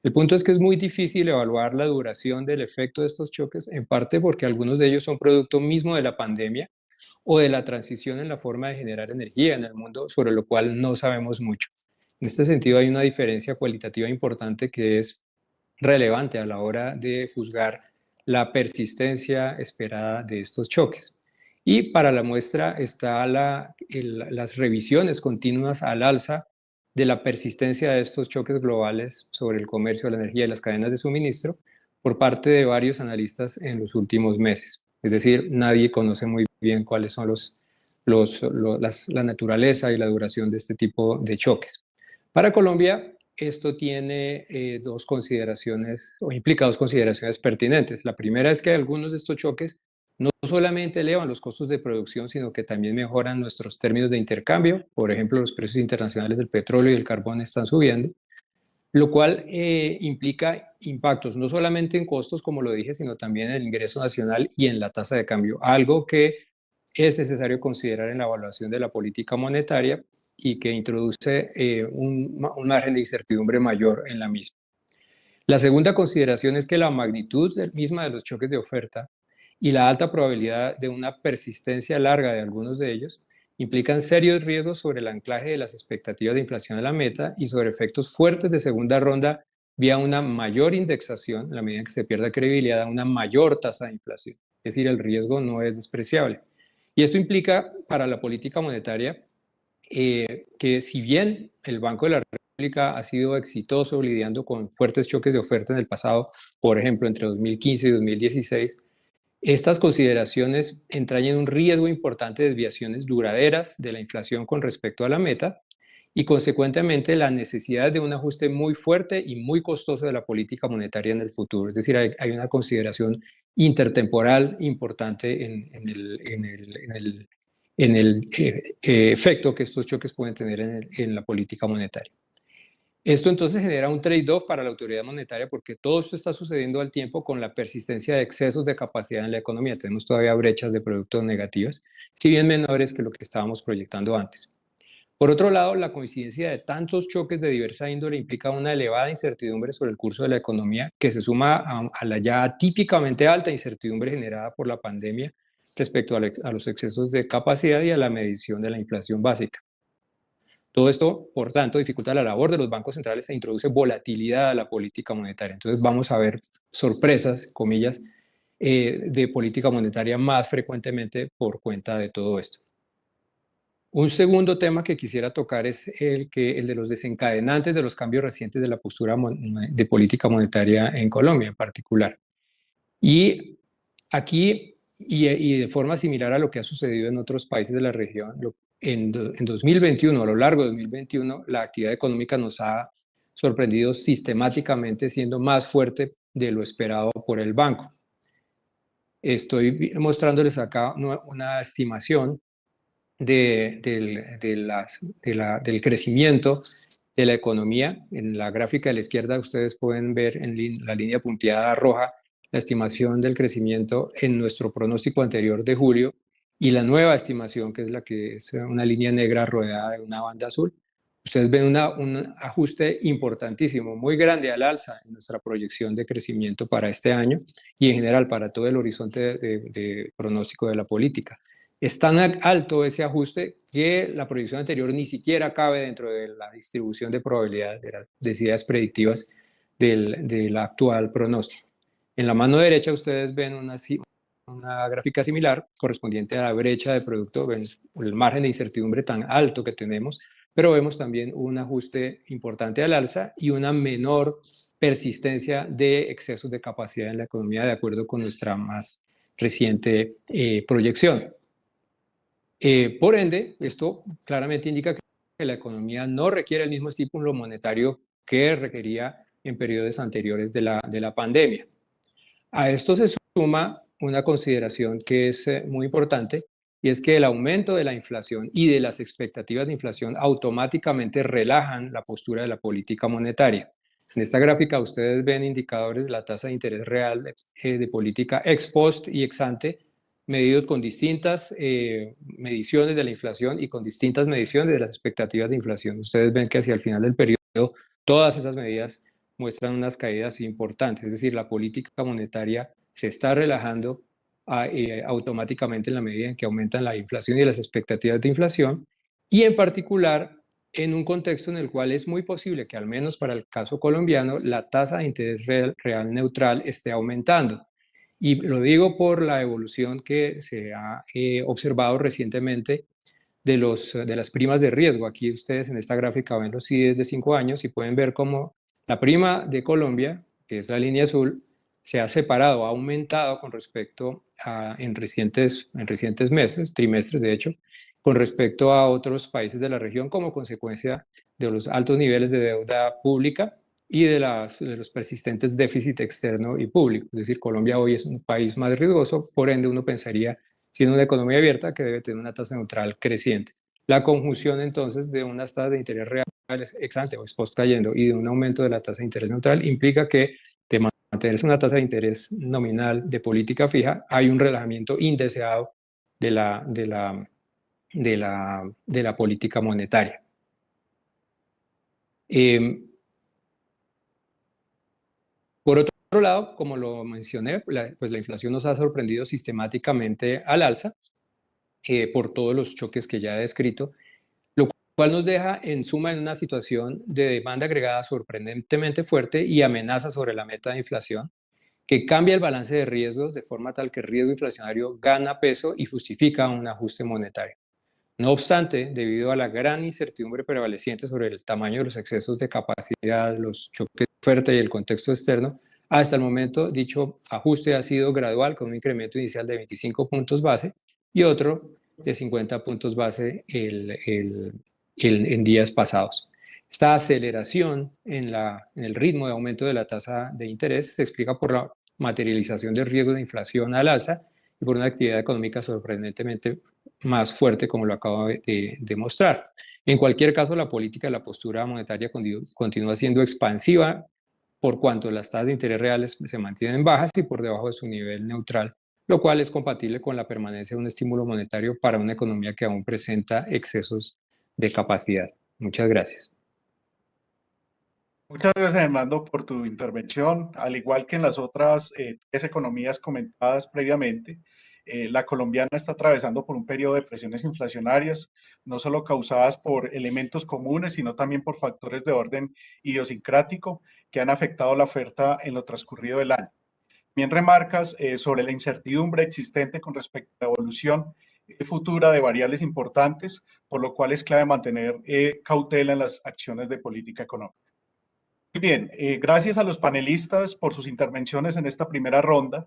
El punto es que es muy difícil evaluar la duración del efecto de estos choques, en parte porque algunos de ellos son producto mismo de la pandemia o de la transición en la forma de generar energía en el mundo, sobre lo cual no sabemos mucho. En este sentido, hay una diferencia cualitativa importante que es relevante a la hora de juzgar la persistencia esperada de estos choques. Y para la muestra está las revisiones continuas al alza de la persistencia de estos choques globales sobre el comercio, la energía y las cadenas de suministro por parte de varios analistas en los últimos meses. Es decir, nadie conoce muy bien cuáles son la naturaleza y la duración de este tipo de choques. Para Colombia, esto tiene dos consideraciones o implica dos consideraciones pertinentes. La primera es que algunos de estos choques no solamente elevan los costos de producción, sino que también mejoran nuestros términos de intercambio. Por ejemplo, los precios internacionales del petróleo y del carbón están subiendo, lo cual implica impactos no solamente en costos, como lo dije, sino también en el ingreso nacional y en la tasa de cambio, algo que es necesario considerar en la evaluación de la política monetaria y que introduce un margen de incertidumbre mayor en la misma. La segunda consideración es que la magnitud misma de los choques de oferta y la alta probabilidad de una persistencia larga de algunos de ellos implican serios riesgos sobre el anclaje de las expectativas de inflación a la meta y sobre efectos fuertes de segunda ronda vía una mayor indexación, en la medida en que se pierda credibilidad, a una mayor tasa de inflación. Es decir, el riesgo no es despreciable. Y esto implica para la política monetaria que si bien el Banco de la República ha sido exitoso lidiando con fuertes choques de oferta en el pasado, por ejemplo, entre 2015 y 2016, estas consideraciones entrañan un riesgo importante de desviaciones duraderas de la inflación con respecto a la meta y, consecuentemente, la necesidad de un ajuste muy fuerte y muy costoso de la política monetaria en el futuro. Es decir, hay una consideración intertemporal importante en el efecto que estos choques pueden tener en la política monetaria. Esto entonces genera un trade-off para la autoridad monetaria porque todo esto está sucediendo al tiempo con la persistencia de excesos de capacidad en la economía. Tenemos todavía brechas de producto negativas, si bien menores que lo que estábamos proyectando antes. Por otro lado, la coincidencia de tantos choques de diversa índole implica una elevada incertidumbre sobre el curso de la economía que se suma a la ya típicamente alta incertidumbre generada por la pandemia respecto a los excesos de capacidad y a la medición de la inflación básica. Todo esto, por tanto, dificulta la labor de los bancos centrales e introduce volatilidad a la política monetaria. Entonces vamos a ver sorpresas, comillas, de política monetaria más frecuentemente por cuenta de todo esto. Un segundo tema que quisiera tocar es el de los desencadenantes de los cambios recientes de la postura de política monetaria en Colombia en particular. Y aquí, y de forma similar a lo que ha sucedido en otros países de la región, en 2021, a lo largo de 2021, la actividad económica nos ha sorprendido sistemáticamente siendo más fuerte de lo esperado por el banco. Estoy mostrándoles acá una estimación del crecimiento de la economía. En la gráfica de la izquierda ustedes pueden ver en la línea punteada roja la estimación del crecimiento en nuestro pronóstico anterior de julio y la nueva estimación, que es la que es una línea negra rodeada de una banda azul. Ustedes ven un ajuste importantísimo, muy grande al alza en nuestra proyección de crecimiento para este año y en general para todo el horizonte de pronóstico de la política. Es tan alto ese ajuste que la proyección anterior ni siquiera cabe dentro de la distribución de probabilidades, de las densidades predictivas del actual pronóstico. En la mano derecha ustedes ven una gráfica similar correspondiente a la brecha de producto, ven el margen de incertidumbre tan alto que tenemos, pero vemos también un ajuste importante al alza y una menor persistencia de excesos de capacidad en la economía de acuerdo con nuestra más reciente proyección. Por ende, esto claramente indica que la economía no requiere el mismo estímulo monetario que requería en periodos anteriores de la pandemia. A esto se suma una consideración que es muy importante y es que el aumento de la inflación y de las expectativas de inflación automáticamente relajan la postura de la política monetaria. En esta gráfica ustedes ven indicadores de la tasa de interés real de política ex post y ex ante, medidos con distintas mediciones de la inflación y con distintas mediciones de las expectativas de inflación. Ustedes ven que hacia el final del periodo todas esas medidas muestran unas caídas importantes, es decir, la política monetaria se está relajando automáticamente en la medida en que aumentan la inflación y las expectativas de inflación, y en particular en un contexto en el cual es muy posible que, al menos para el caso colombiano, la tasa de interés real neutral esté aumentando. Y lo digo por la evolución que se ha observado recientemente de las primas de riesgo. Aquí ustedes en esta gráfica ven los CDS de 5 años y pueden ver cómo la prima de Colombia, que es la línea azul, se ha separado, ha aumentado con respecto a en recientes meses, trimestres de hecho, con respecto a otros países de la región como consecuencia de los altos niveles de deuda pública y de los persistentes déficit externo y público. Es decir, Colombia hoy es un país más riesgoso, por ende uno pensaría, siendo una economía abierta, que debe tener una tasa neutral creciente. La conjunción entonces de unas tasas de interés reales ex ante o ex post cayendo y de un aumento de la tasa de interés neutral implica que de mantenerse una tasa de interés nominal de política fija, hay un relajamiento indeseado de la política monetaria. Por otro lado, como lo mencioné, pues la inflación nos ha sorprendido sistemáticamente al alza por todos los choques que ya he descrito, lo cual nos deja en suma en una situación de demanda agregada sorprendentemente fuerte y amenaza sobre la meta de inflación, que cambia el balance de riesgos de forma tal que el riesgo inflacionario gana peso y justifica un ajuste monetario. No obstante, debido a la gran incertidumbre prevaleciente sobre el tamaño de los excesos de capacidad, los choques de oferta y el contexto externo, hasta el momento dicho ajuste ha sido gradual con un incremento inicial de 25 puntos base y otro de 50 puntos base en días pasados. Esta aceleración en el ritmo de aumento de la tasa de interés se explica por la materialización del riesgo de inflación al alza y por una actividad económica sorprendentemente más fuerte, como lo acabo de mostrar. En cualquier caso, la política de la postura monetaria continúa siendo expansiva por cuanto las tasas de interés reales se mantienen bajas y por debajo de su nivel neutral, lo cual es compatible con la permanencia de un estímulo monetario para una economía que aún presenta excesos de capacidad. Muchas gracias. Muchas gracias, Hernando, por tu intervención. Al igual que en las otras tres economías comentadas previamente, la colombiana está atravesando por un periodo de presiones inflacionarias, no solo causadas por elementos comunes, sino también por factores de orden idiosincrático que han afectado la oferta en lo transcurrido del año. Bien remarcas sobre la incertidumbre existente con respecto a la evolución futura de variables importantes, por lo cual es clave mantener cautela en las acciones de política económica. Muy bien, gracias a los panelistas por sus intervenciones en esta primera ronda.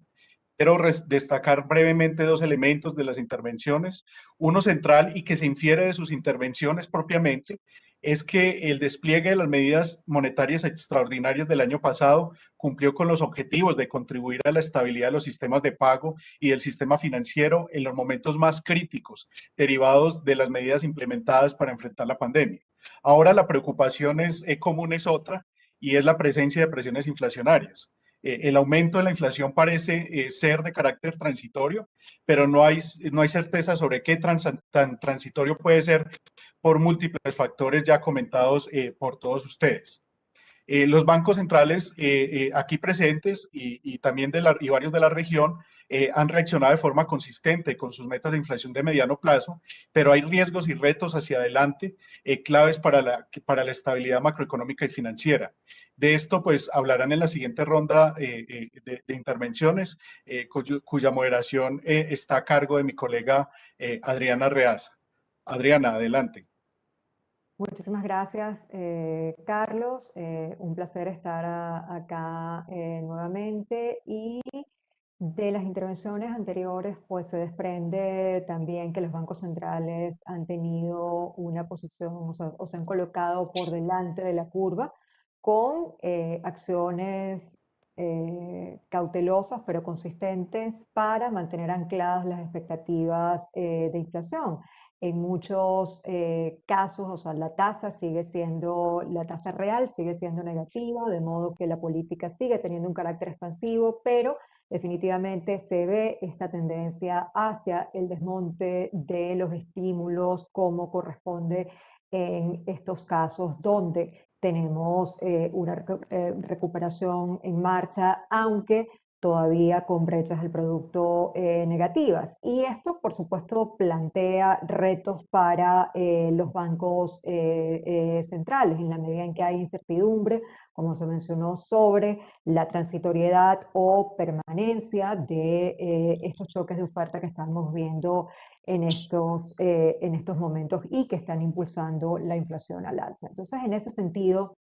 Quiero destacar brevemente dos elementos de las intervenciones. Uno central y que se infiere de sus intervenciones propiamente es que el despliegue de las medidas monetarias extraordinarias del año pasado cumplió con los objetivos de contribuir a la estabilidad de los sistemas de pago y del sistema financiero en los momentos más críticos derivados de las medidas implementadas para enfrentar la pandemia. Ahora la preocupación común es otra, y es la presencia de presiones inflacionarias. El aumento de la inflación parece ser de carácter transitorio, pero no hay certeza sobre qué tan transitorio puede ser por múltiples factores ya comentados por todos ustedes. Los bancos centrales aquí presentes y también y varios de la región han reaccionado de forma consistente con sus metas de inflación de mediano plazo, pero hay riesgos y retos hacia adelante claves para la estabilidad macroeconómica y financiera. De esto, pues, hablarán en la siguiente ronda de intervenciones, cuya moderación está a cargo de mi colega Adriana Reaza. Adriana, adelante. Muchísimas gracias, Carlos. Un placer estar acá nuevamente. Y de las intervenciones anteriores, pues se desprende también que los bancos centrales han tenido una posición, o se han colocado por delante de la curva con acciones cautelosas pero consistentes para mantener ancladas las expectativas de inflación. En muchos casos, o sea, la tasa real sigue siendo negativa, de modo que la política sigue teniendo un carácter expansivo, pero definitivamente se ve esta tendencia hacia el desmonte de los estímulos como corresponde en estos casos donde tenemos una recuperación en marcha, aunque todavía con brechas del producto negativas. Y esto, por supuesto, plantea retos para los bancos centrales, en la medida en que hay incertidumbre, como se mencionó, sobre la transitoriedad o permanencia de estos choques de oferta que estamos viendo en estos momentos y que están impulsando la inflación al alza. Entonces, en ese sentido,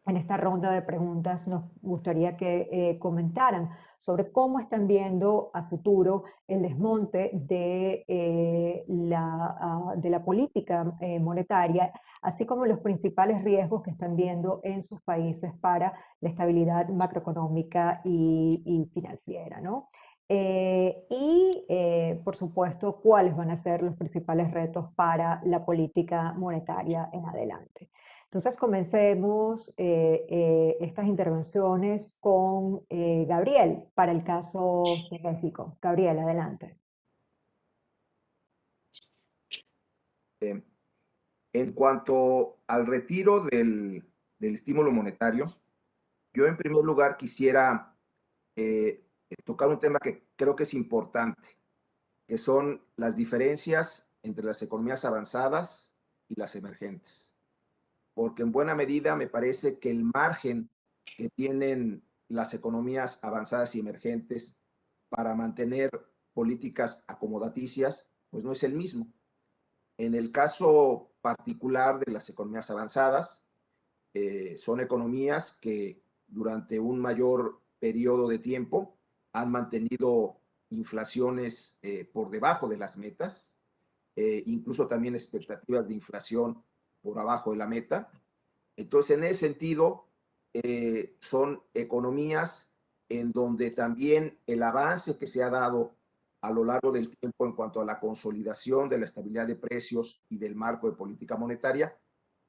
en esta ronda de preguntas nos gustaría que comentaran sobre cómo están viendo a futuro el desmonte de la política monetaria, así como los principales riesgos que están viendo en sus países para la estabilidad macroeconómica y financiera, ¿no? Por supuesto, cuáles van a ser los principales retos para la política monetaria en adelante. Entonces, comencemos estas intervenciones con Gabriel para el caso de México. Gabriel, adelante. En cuanto al retiro del estímulo monetario, yo en primer lugar quisiera tocar un tema que creo que es importante, que son las diferencias entre las economías avanzadas y las emergentes. Porque en buena medida me parece que el margen que tienen las economías avanzadas y emergentes para mantener políticas acomodaticias, pues no es el mismo. En el caso particular de las economías avanzadas, son economías que durante un mayor periodo de tiempo han mantenido inflaciones por debajo de las metas, incluso también expectativas de inflación por abajo de la meta. Entonces, en ese sentido, son economías en donde también el avance que se ha dado a lo largo del tiempo en cuanto a la consolidación de la estabilidad de precios y del marco de política monetaria,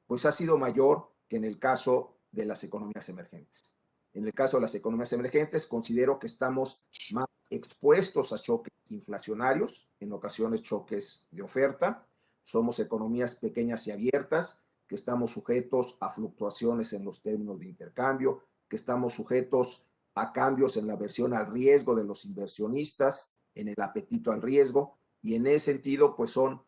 pues ha sido mayor que en el caso de las economías emergentes. En el caso de las economías emergentes, considero que estamos más expuestos a choques inflacionarios, en ocasiones choques de oferta. Somos economías pequeñas y abiertas, que estamos sujetos a fluctuaciones en los términos de intercambio, que estamos sujetos a cambios en la aversión al riesgo de los inversionistas, en el apetito al riesgo, y en ese sentido, pues son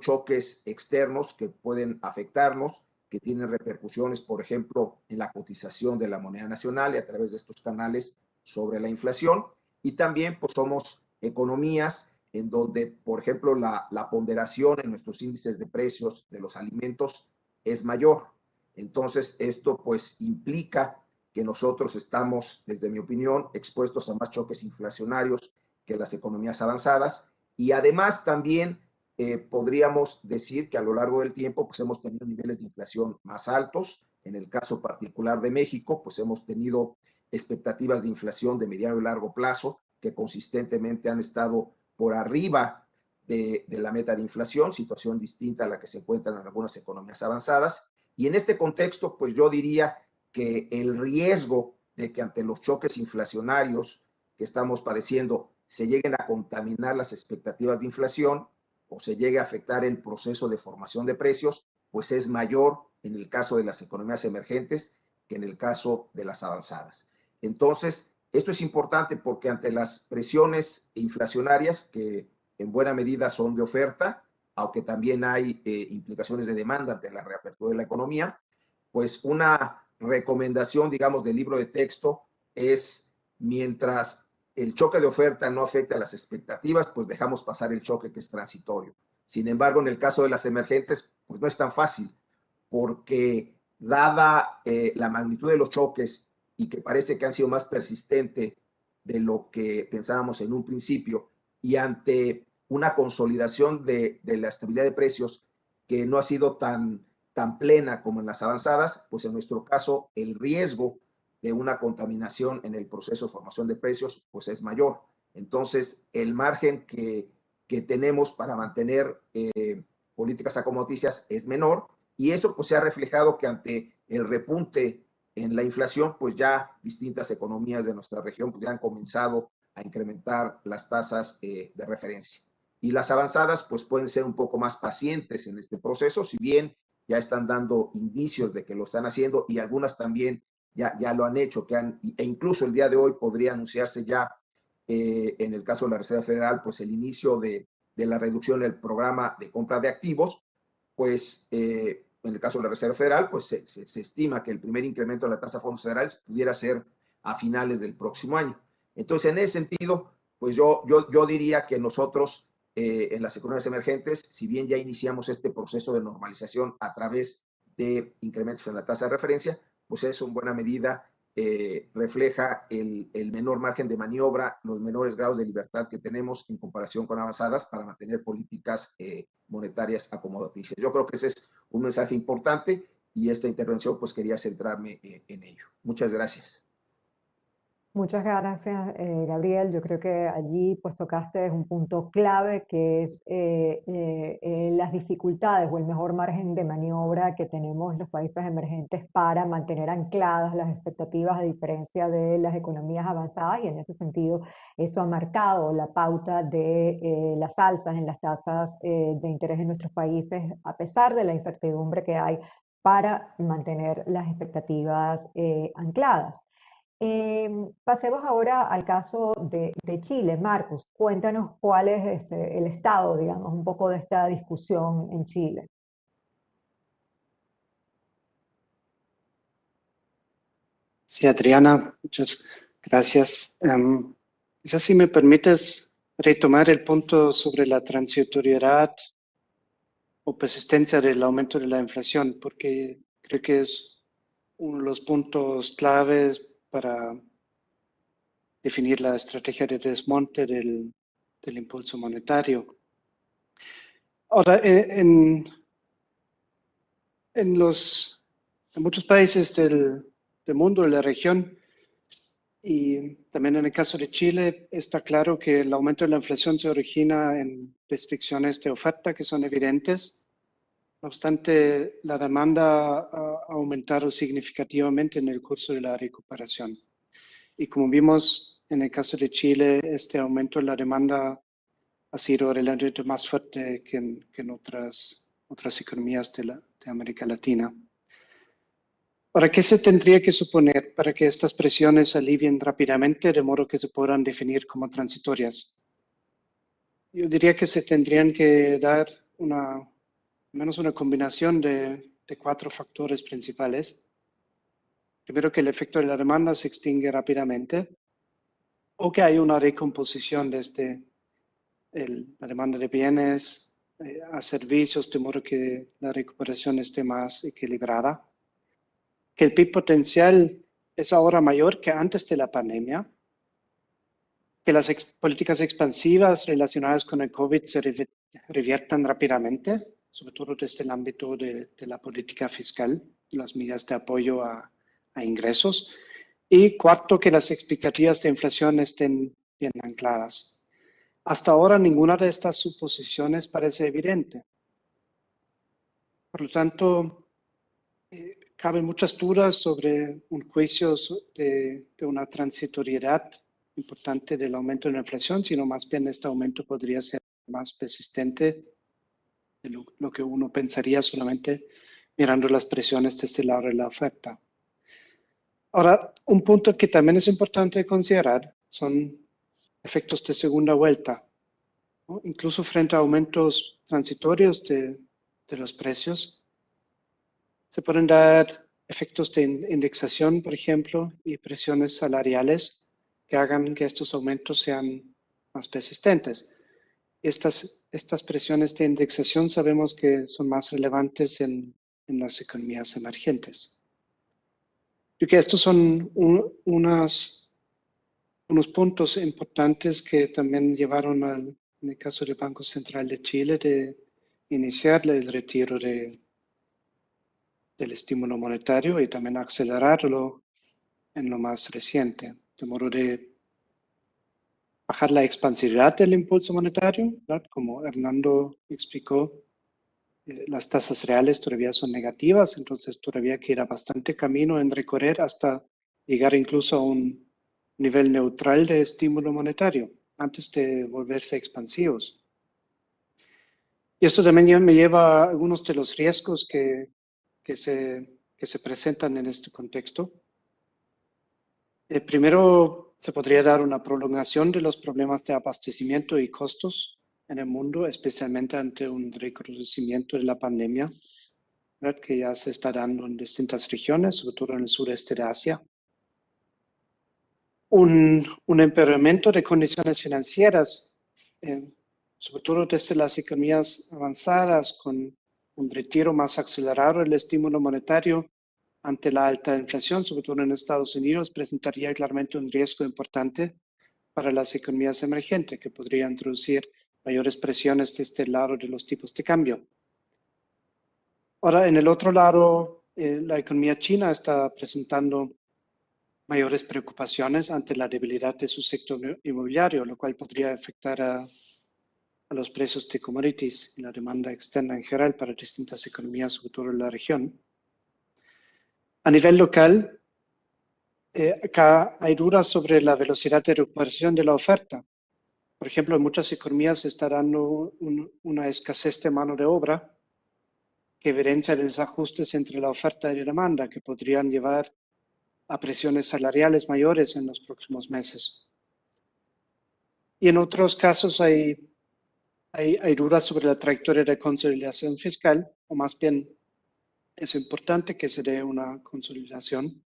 choques externos que pueden afectarnos, que tienen repercusiones, por ejemplo, en la cotización de la moneda nacional y a través de estos canales sobre la inflación. Y también, pues somos economías en donde, por ejemplo, la ponderación en nuestros índices de precios de los alimentos es mayor. Entonces, esto pues implica que nosotros estamos, desde mi opinión, expuestos a más choques inflacionarios que las economías avanzadas. Y además también podríamos decir que a lo largo del tiempo pues hemos tenido niveles de inflación más altos. En el caso particular de México, pues hemos tenido expectativas de inflación de mediano y largo plazo que consistentemente han estado por arriba de la meta de inflación, situación distinta a la que se encuentran en algunas economías avanzadas. Y en este contexto, pues yo diría que el riesgo de que ante los choques inflacionarios que estamos padeciendo se lleguen a contaminar las expectativas de inflación o se llegue a afectar el proceso de formación de precios, pues es mayor en el caso de las economías emergentes que en el caso de las avanzadas. Entonces, esto es importante porque ante las presiones inflacionarias, que en buena medida son de oferta, aunque también hay implicaciones de demanda ante la reapertura de la economía, pues una recomendación, digamos, del libro de texto es, mientras el choque de oferta no afecta a las expectativas, pues dejamos pasar el choque que es transitorio. Sin embargo, en el caso de las emergentes, pues no es tan fácil, porque dada la magnitud de los choques y que parece que han sido más persistentes de lo que pensábamos en un principio, y ante una consolidación de la estabilidad de precios que no ha sido tan plena como en las avanzadas, pues en nuestro caso el riesgo de una contaminación en el proceso de formación de precios pues es mayor. Entonces, el margen que tenemos para mantener políticas acomodaticias es menor, y eso pues se ha reflejado que ante el repunte en la inflación, pues ya distintas economías de nuestra región pues ya han comenzado a incrementar las tasas de referencia. Y las avanzadas pues pueden ser un poco más pacientes en este proceso, si bien ya están dando indicios de que lo están haciendo, y algunas también ya lo han hecho, e incluso el día de hoy podría anunciarse ya, en el caso de la Reserva Federal, pues el inicio de la reducción del programa de compra de activos, pues en el caso de la Reserva Federal, pues se estima que el primer incremento de la tasa de fondos federales pudiera ser a finales del próximo año. Entonces, en ese sentido, pues yo diría que nosotros en las economías emergentes, si bien ya iniciamos este proceso de normalización a través de incrementos en la tasa de referencia, pues eso en buena medida refleja el menor margen de maniobra, los menores grados de libertad que tenemos en comparación con avanzadas para mantener políticas monetarias acomodaticias. Yo creo que ese es un mensaje importante y esta intervención pues quería centrarme en ello. Muchas gracias. Muchas gracias, Gabriel. Yo creo que allí pues tocaste un punto clave que es las dificultades o el mejor margen de maniobra que tenemos los países emergentes para mantener ancladas las expectativas a diferencia de las economías avanzadas, y en ese sentido eso ha marcado la pauta de las alzas en las tasas de interés en nuestros países a pesar de la incertidumbre que hay para mantener las expectativas ancladas. Pasemos ahora al caso de Chile. Marcos, cuéntanos cuál es el estado, digamos, un poco de esta discusión en Chile. Sí, Adriana, muchas gracias. Quizás si me permites retomar el punto sobre la transitoriedad o persistencia del aumento de la inflación, porque creo que es uno de los puntos claves para definir la estrategia de desmonte del impulso monetario. Ahora, en muchos países del mundo, de la región, y también en el caso de Chile, está claro que el aumento de la inflación se origina en restricciones de oferta que son evidentes. No obstante, la demanda ha aumentado significativamente en el curso de la recuperación. Y como vimos en el caso de Chile, este aumento de la demanda ha sido relativamente más fuerte que en otras economías de América Latina. ¿Para qué se tendría que suponer para que estas presiones alivien rápidamente de modo que se puedan definir como transitorias? Yo diría que se tendrían que dar al menos una combinación de 4 factores principales. Primero, que el efecto de la demanda se extingue rápidamente o que hay una recomposición desde la demanda de bienes a servicios, de modo que la recuperación esté más equilibrada. Que el PIB potencial es ahora mayor que antes de la pandemia, que las políticas expansivas relacionadas con el COVID se reviertan rápidamente, sobre todo desde el ámbito de la política fiscal, las medidas de apoyo a ingresos. Y cuarto, que las expectativas de inflación estén bien ancladas. Hasta ahora ninguna de estas suposiciones parece evidente. Por lo tanto, caben muchas dudas sobre un juicio de una transitoriedad importante del aumento de la inflación, sino más bien este aumento podría ser más persistente de lo que uno pensaría solamente mirando las presiones desde el lado de la oferta. Ahora, un punto que también es importante considerar son efectos de segunda vuelta, ¿no? Incluso frente a aumentos transitorios de los precios, se pueden dar efectos de indexación, por ejemplo, y presiones salariales que hagan que estos aumentos sean más persistentes. Estas presiones de indexación sabemos que son más relevantes en las economías emergentes. Yo creo que estos son unos puntos importantes que también llevaron en el caso del Banco Central de Chile de iniciar el retiro del estímulo monetario y también acelerarlo en lo más reciente, de modo de bajar la expansividad del impulso monetario, ¿verdad? Como Hernando explicó, las tasas reales todavía son negativas, entonces todavía queda bastante camino en recorrer hasta llegar incluso a un nivel neutral de estímulo monetario antes de volverse expansivos. Y esto también me lleva a algunos de los riesgos que se presentan en este contexto. Primero, se podría dar una prolongación de los problemas de abastecimiento y costos en el mundo, especialmente ante un recrudecimiento de la pandemia, ¿verdad? Que ya se está dando en distintas regiones, sobre todo en el sureste de Asia. Un empeoramiento de condiciones financieras, sobre todo desde las economías avanzadas, con un retiro más acelerado del estímulo monetario, ante la alta inflación, sobre todo en Estados Unidos, presentaría claramente un riesgo importante para las economías emergentes, que podría introducir mayores presiones desde el lado de los tipos de cambio. Ahora, en el otro lado, la economía china está presentando mayores preocupaciones ante la debilidad de su sector inmobiliario, lo cual podría afectar a los precios de commodities y la demanda externa en general para distintas economías, sobre todo en la región. A nivel local, acá hay dudas sobre la velocidad de recuperación de la oferta. Por ejemplo, en muchas economías se está dando una escasez de mano de obra que evidencia desajustes entre la oferta y la demanda que podrían llevar a presiones salariales mayores en los próximos meses. Y en otros casos hay dudas sobre la trayectoria de consolidación fiscal, o más bien es importante que se dé una consolidación.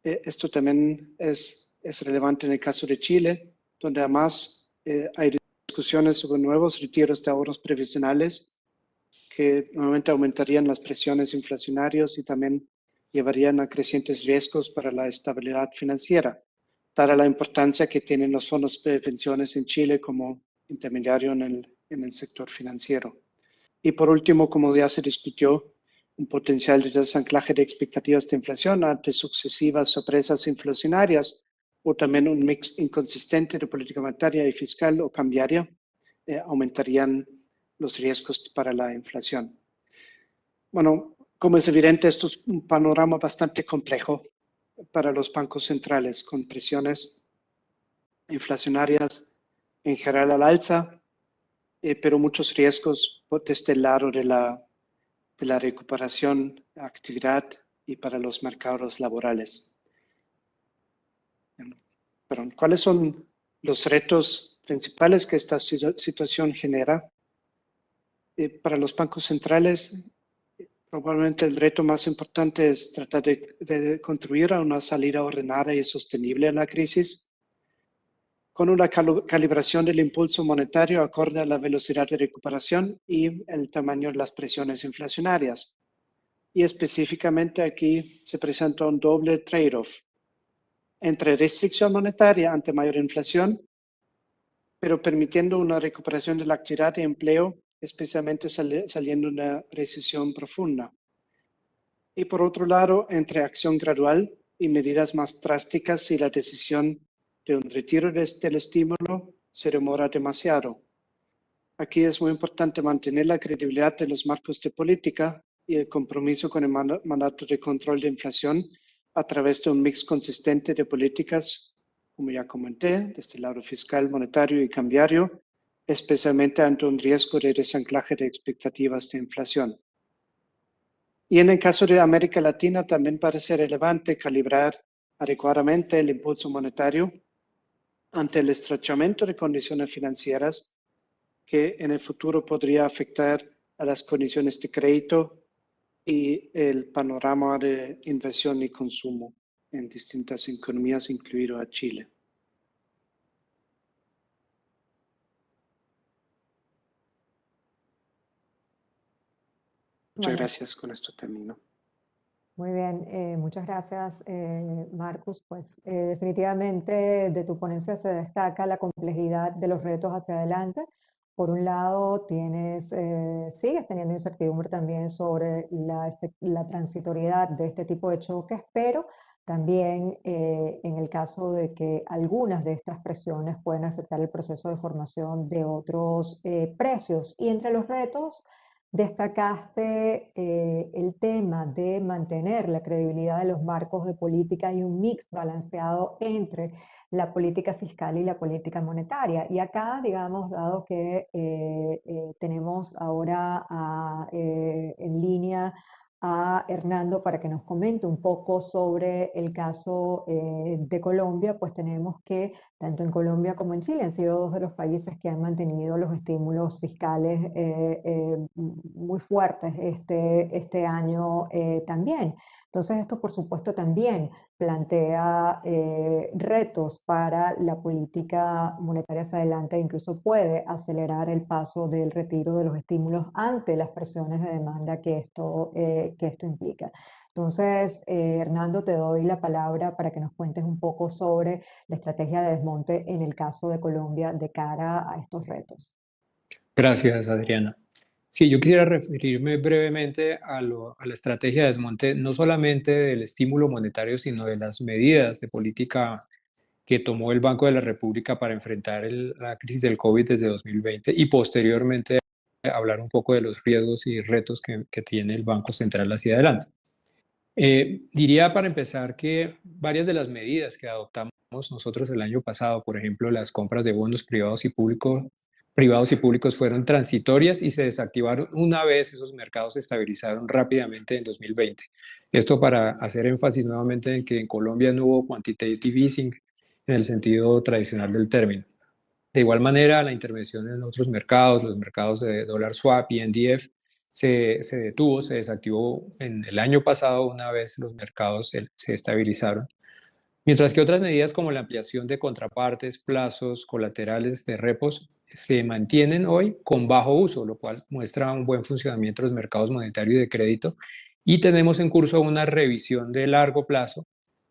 Esto también es relevante en el caso de Chile, donde además hay discusiones sobre nuevos retiros de ahorros previsionales que normalmente aumentarían las presiones inflacionarias y también llevarían a crecientes riesgos para la estabilidad financiera, dada la importancia que tienen los fondos de pensiones en Chile como intermediario en el sector financiero. Y por último, como ya se discutió, un potencial de desanclaje de expectativas de inflación ante sucesivas sorpresas inflacionarias o también un mix inconsistente de política monetaria y fiscal o cambiaria aumentarían los riesgos para la inflación. Bueno, como es evidente, esto es un panorama bastante complejo para los bancos centrales, con presiones inflacionarias en general al alza, pero muchos riesgos desde el lado de la recuperación, actividad y para los mercados laborales. Perdón, ¿cuáles son los retos principales que esta situación genera? Para los bancos centrales, probablemente el reto más importante es tratar de construir una salida ordenada y sostenible a la crisis, con una calibración del impulso monetario acorde a la velocidad de recuperación y el tamaño de las presiones inflacionarias. Y específicamente aquí se presenta un doble trade-off entre restricción monetaria ante mayor inflación, pero permitiendo una recuperación de la actividad de empleo, especialmente saliendo de una recesión profunda. Y por otro lado, entre acción gradual y medidas más drásticas si la decisión de un retiro del estímulo se demora demasiado. Aquí es muy importante mantener la credibilidad de los marcos de política y el compromiso con el mandato de control de inflación a través de un mix consistente de políticas, como ya comenté, desde el lado fiscal, monetario y cambiario, especialmente ante un riesgo de desanclaje de expectativas de inflación. Y en el caso de América Latina también parece relevante calibrar adecuadamente el impulso monetario ante el estrechamiento de condiciones financieras que en el futuro podría afectar a las condiciones de crédito y el panorama de inversión y consumo en distintas economías, incluido a Chile. Muchas gracias, con esto termino. Muy bien, muchas gracias, Marcus. Pues definitivamente de tu ponencia se destaca la complejidad de los retos hacia adelante. Por un lado, sigues teniendo incertidumbre también sobre la transitoriedad de este tipo de choques, pero también en el caso de que algunas de estas presiones pueden afectar el proceso de formación de otros precios. Y entre los retos, destacaste el tema de mantener la credibilidad de los marcos de política y un mix balanceado entre la política fiscal y la política monetaria. Y acá, digamos, dado que tenemos ahora en línea a Hernando para que nos comente un poco sobre el caso de Colombia, pues tenemos que tanto en Colombia como en Chile han sido dos de los países que han mantenido los estímulos fiscales muy fuertes este año también. Entonces esto por supuesto también plantea retos para la política monetaria hacia adelante e incluso puede acelerar el paso del retiro de los estímulos ante las presiones de demanda que esto implica. Entonces, Hernando, te doy la palabra para que nos cuentes un poco sobre la estrategia de desmonte en el caso de Colombia de cara a estos retos. Gracias, Adriana. Sí, yo quisiera referirme brevemente a la estrategia de desmonte, no solamente del estímulo monetario, sino de las medidas de política que tomó el Banco de la República para enfrentar la crisis del COVID desde 2020 y posteriormente hablar un poco de los riesgos y retos que tiene el Banco Central hacia adelante. Diría para empezar que varias de las medidas que adoptamos nosotros el año pasado, por ejemplo, las compras de bonos privados y públicos fueron transitorias y se desactivaron una vez esos mercados se estabilizaron rápidamente en 2020. Esto para hacer énfasis nuevamente en que en Colombia no hubo quantitative easing en el sentido tradicional del término. De igual manera, la intervención en otros mercados, los mercados de dólar swap y NDF, se detuvo, se desactivó en el año pasado una vez los mercados se estabilizaron. Mientras que otras medidas como la ampliación de contrapartes, plazos, colaterales de repos se mantienen hoy con bajo uso, lo cual muestra un buen funcionamiento de los mercados monetarios y de crédito. Y tenemos en curso una revisión de largo plazo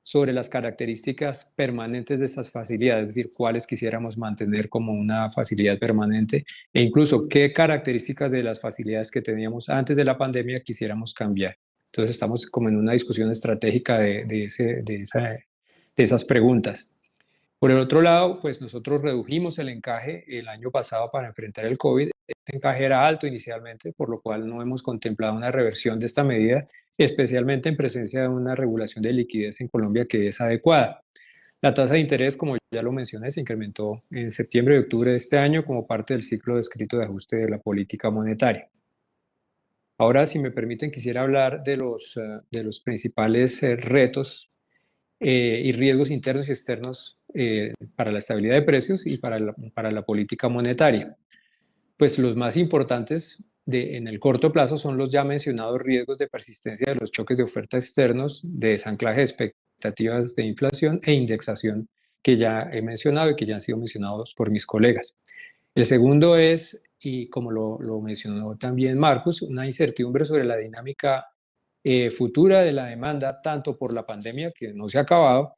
sobre las características permanentes de estas facilidades, es decir, cuáles quisiéramos mantener como una facilidad permanente e incluso qué características de las facilidades que teníamos antes de la pandemia quisiéramos cambiar. Entonces estamos como en una discusión estratégica de esas preguntas. Por el otro lado, pues nosotros redujimos el encaje el año pasado para enfrentar el COVID. Este encaje era alto inicialmente, por lo cual no hemos contemplado una reversión de esta medida, especialmente en presencia de una regulación de liquidez en Colombia que es adecuada. La tasa de interés, como ya lo mencioné, se incrementó en septiembre y octubre de este año como parte del ciclo descrito de ajuste de la política monetaria. Ahora, si me permiten, quisiera hablar de los principales retos y riesgos internos y externos para la estabilidad de precios y para la política monetaria. Pues los más importantes en el corto plazo son los ya mencionados riesgos de persistencia de los choques de oferta externos, de desanclaje de expectativas de inflación e indexación que ya he mencionado y que ya han sido mencionados por mis colegas. El segundo es, y como lo mencionó también Marcus, una incertidumbre sobre la dinámica futura de la demanda, tanto por la pandemia, que no se ha acabado,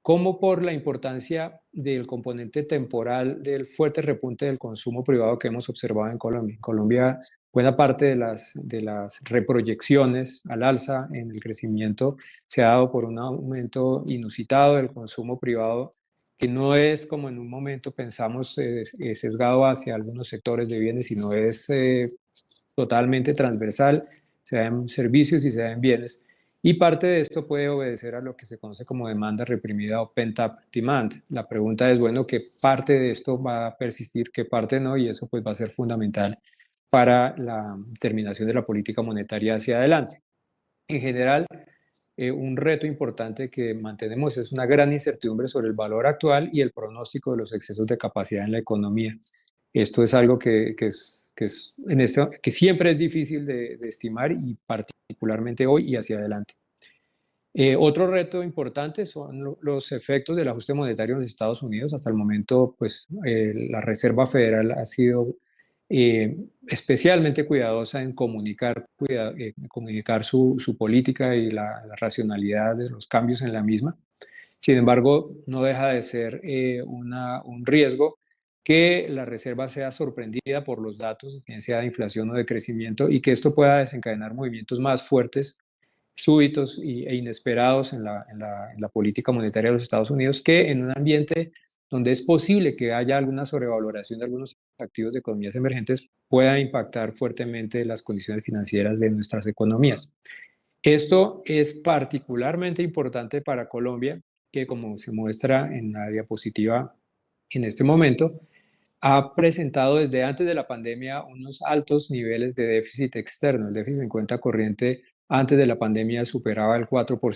como por la importancia del componente temporal del fuerte repunte del consumo privado que hemos observado en Colombia. En Colombia, buena parte de las reproyecciones al alza en el crecimiento se ha dado por un aumento inusitado del consumo privado, que no es como en un momento pensamos sesgado hacia algunos sectores de bienes, sino es totalmente transversal, sea en servicios y sea en bienes. Y parte de esto puede obedecer a lo que se conoce como demanda reprimida o pent-up demand. La pregunta es, bueno, ¿qué parte de esto va a persistir, qué parte no? Y eso pues va a ser fundamental para la determinación de la política monetaria hacia adelante. En general, un reto importante que mantenemos es una gran incertidumbre sobre el valor actual y el pronóstico de los excesos de capacidad en la economía. Esto es algo que siempre es difícil de estimar y particularmente hoy y hacia adelante. Otro reto importante son los efectos del ajuste monetario en los Estados Unidos. Hasta el momento, pues, la Reserva Federal ha sido especialmente cuidadosa en comunicar su política y la racionalidad de los cambios en la misma. Sin embargo, no deja de ser un riesgo que la Reserva sea sorprendida por los datos, bien sea de inflación o de crecimiento, y que esto pueda desencadenar movimientos más fuertes, súbitos e inesperados en la política monetaria de los Estados Unidos, que en un ambiente donde es posible que haya alguna sobrevaloración de algunos activos de economías emergentes, pueda impactar fuertemente las condiciones financieras de nuestras economías. Esto es particularmente importante para Colombia, que como se muestra en la diapositiva en este momento, ha presentado desde antes de la pandemia unos altos niveles de déficit externo. El déficit en cuenta corriente antes de la pandemia superaba el 4%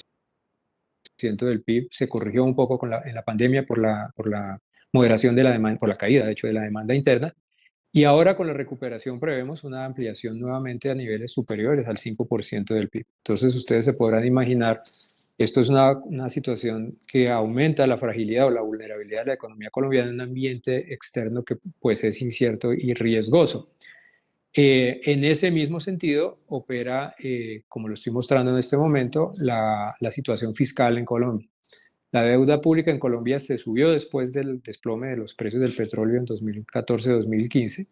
del PIB, se corrigió un poco en la pandemia por la moderación de la demanda, por la caída, de hecho, de la demanda interna, y ahora con la recuperación prevemos una ampliación nuevamente a niveles superiores al 5% del PIB. Entonces ustedes se podrán imaginar, esto es una situación que aumenta la fragilidad o la vulnerabilidad de la economía colombiana en un ambiente externo que pues es incierto y riesgoso. En ese mismo sentido, opera, como lo estoy mostrando en este momento, la situación fiscal en Colombia. La deuda pública en Colombia se subió después del desplome de los precios del petróleo en 2014-2015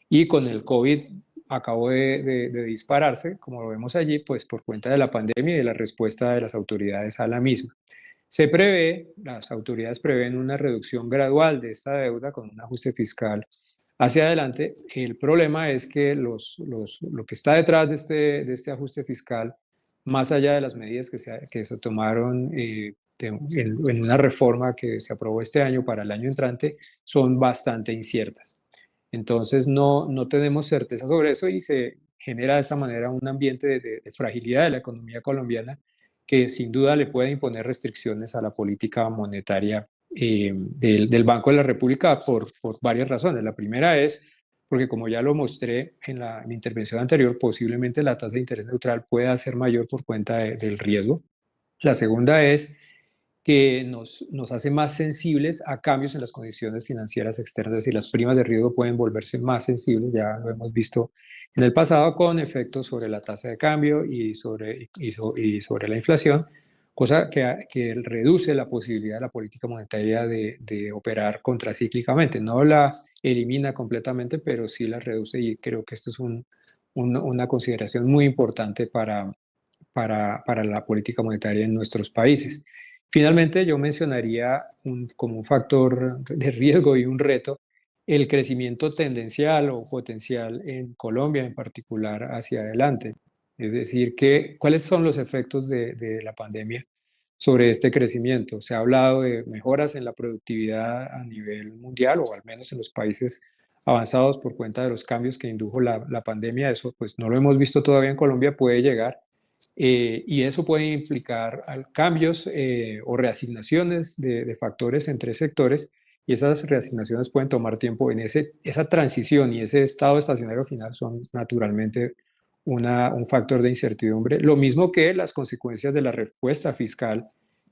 y con el COVID acabó de dispararse, como lo vemos allí, pues por cuenta de la pandemia y de la respuesta de las autoridades a la misma. Se prevé, las autoridades prevén una reducción gradual de esta deuda con un ajuste fiscal hacia adelante. El problema es que lo que está detrás de este ajuste fiscal, más allá de las medidas que se tomaron en una reforma que se aprobó este año para el año entrante, son bastante inciertas. Entonces no tenemos certeza sobre eso y se genera de esta manera un ambiente de fragilidad de la economía colombiana que sin duda le puede imponer restricciones a la política monetaria del Banco de la República por varias razones. La primera es porque, como ya lo mostré en mi intervención anterior, posiblemente la tasa de interés neutral pueda ser mayor por cuenta del riesgo. La segunda es que nos hace más sensibles a cambios en las condiciones financieras externas, es decir, las primas de riesgo pueden volverse más sensibles, ya lo hemos visto en el pasado con efectos sobre la tasa de cambio y sobre la inflación, cosa que reduce la posibilidad de la política monetaria de operar contracíclicamente. No la elimina completamente, pero sí la reduce y creo que esto es una consideración muy importante para la política monetaria en nuestros países. Finalmente, yo mencionaría como un factor de riesgo y un reto el crecimiento tendencial o potencial en Colombia en particular hacia adelante. Es decir, ¿cuáles son los efectos de la pandemia sobre este crecimiento? Se ha hablado de mejoras en la productividad a nivel mundial o al menos en los países avanzados por cuenta de los cambios que indujo la pandemia. Eso pues no lo hemos visto todavía en Colombia, puede llegar. Y eso puede implicar cambios o reasignaciones de factores entre sectores, y esas reasignaciones pueden tomar tiempo. Esa transición y ese estado estacionario final son naturalmente un factor de incertidumbre, lo mismo que las consecuencias de la respuesta fiscal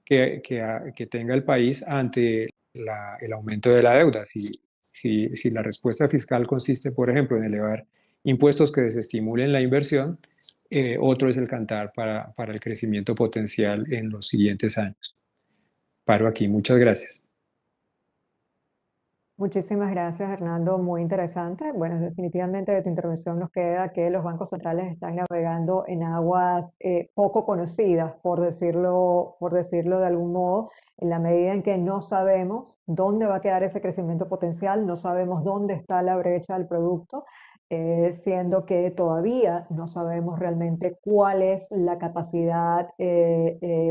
que tenga el país ante el aumento de la deuda. Si la respuesta fiscal consiste, por ejemplo, en elevar impuestos que desestimulen la inversión, otro es el cantar para el crecimiento potencial en los siguientes años. Paro aquí, muchas gracias. Muchísimas gracias, Hernando. Muy interesante. Bueno, definitivamente de tu intervención nos queda que los bancos centrales están navegando en aguas poco conocidas, por decirlo de algún modo, en la medida en que no sabemos dónde va a quedar ese crecimiento potencial, no sabemos dónde está la brecha del producto, siendo que todavía no sabemos realmente cuál es la capacidad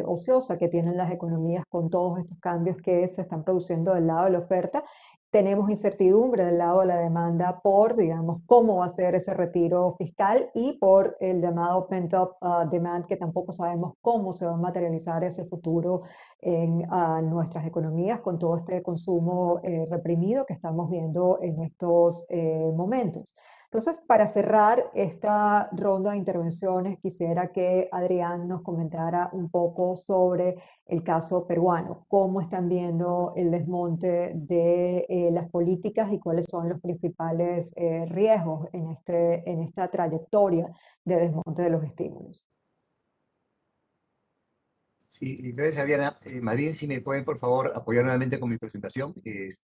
ociosa que tienen las economías con todos estos cambios que se están produciendo del lado de la oferta. Tenemos incertidumbre del lado de la demanda por, digamos, cómo va a ser ese retiro fiscal y por el llamado pent-up demand, que tampoco sabemos cómo se va a materializar ese futuro en nuestras economías con todo este consumo reprimido que estamos viendo en estos momentos. Entonces, para cerrar esta ronda de intervenciones, quisiera que Adrián nos comentara un poco sobre el caso peruano, cómo están viendo el desmonte de las políticas y cuáles son los principales riesgos en esta trayectoria de desmonte de los estímulos. Sí, gracias, Diana. Más bien, si me pueden, por favor, apoyar nuevamente con mi presentación,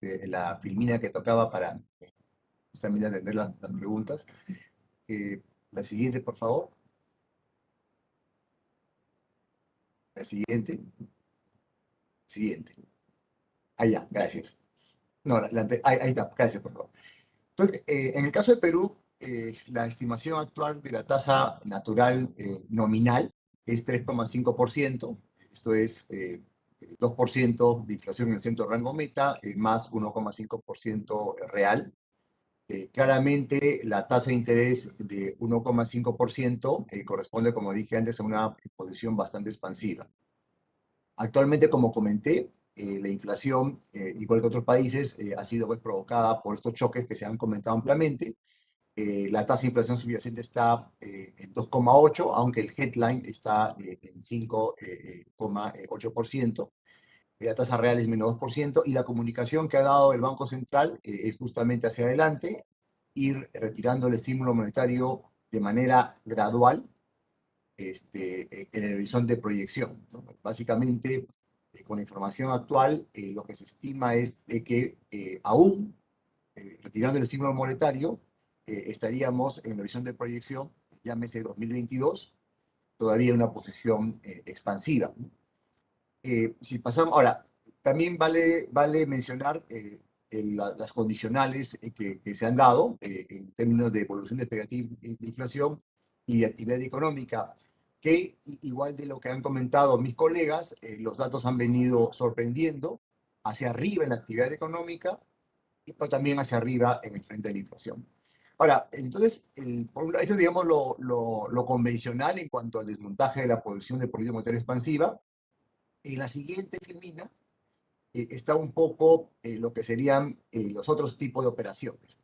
la filmina que tocaba para justamente atender las preguntas. La siguiente, por favor. La siguiente. Siguiente. Ahí ya, gracias. No, ahí está, gracias, por favor. Entonces, en el caso de Perú, la estimación actual de la tasa natural nominal es 3,5%. Esto es 2% de inflación en el centro de rango meta, más 1,5% real. Claramente, la tasa de interés de 1,5% corresponde, como dije antes, a una posición bastante expansiva. Actualmente, como comenté, la inflación, igual que otros países, ha sido pues, provocada por estos choques que se han comentado ampliamente. La tasa de inflación subyacente está en 2,8, aunque el headline está en 5,8%. La tasa real es menos 2%, y la comunicación que ha dado el Banco Central es justamente hacia adelante, ir retirando el estímulo monetario de manera gradual en el horizonte de proyección, ¿no? Básicamente, con la información actual, lo que se estima es de que aún retirando el estímulo monetario, estaríamos en el horizonte de proyección, llámese 2022, todavía en una posición expansiva. Si pasamos, ahora, también vale mencionar las condicionales que se han dado en términos de evolución de expectativa de inflación y de actividad económica, que igual de lo que han comentado mis colegas, los datos han venido sorprendiendo hacia arriba en la actividad económica, pero también hacia arriba en el frente de la inflación. Ahora, entonces, por un lado, esto es, digamos, lo convencional en cuanto al desmontaje de la posición de política monetaria expansiva. En la siguiente filmina está un poco lo que serían los otros tipos de operaciones.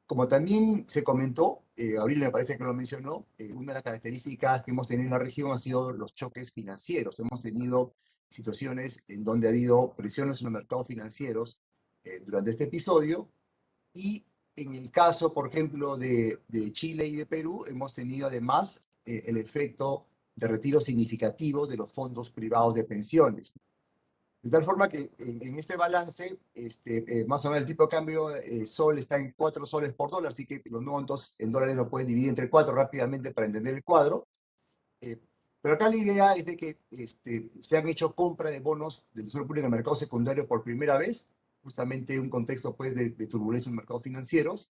Como también se comentó, Abril me parece que lo mencionó, una de las características que hemos tenido en la región han sido los choques financieros. Hemos tenido situaciones en donde ha habido presiones en los mercados financieros durante este episodio, y en el caso, por ejemplo, de Chile y de Perú, hemos tenido además el efecto de retiro significativo de los fondos privados de pensiones. De tal forma que en este balance, más o menos el tipo de cambio sol está en 4 soles por dólar, así que los montos en dólares lo pueden dividir entre 4 rápidamente para entender el cuadro. Pero acá la idea es de que se han hecho compra de bonos del Tesoro Público en el mercado secundario por primera vez, justamente en un contexto pues, de turbulencia en los mercados financieros.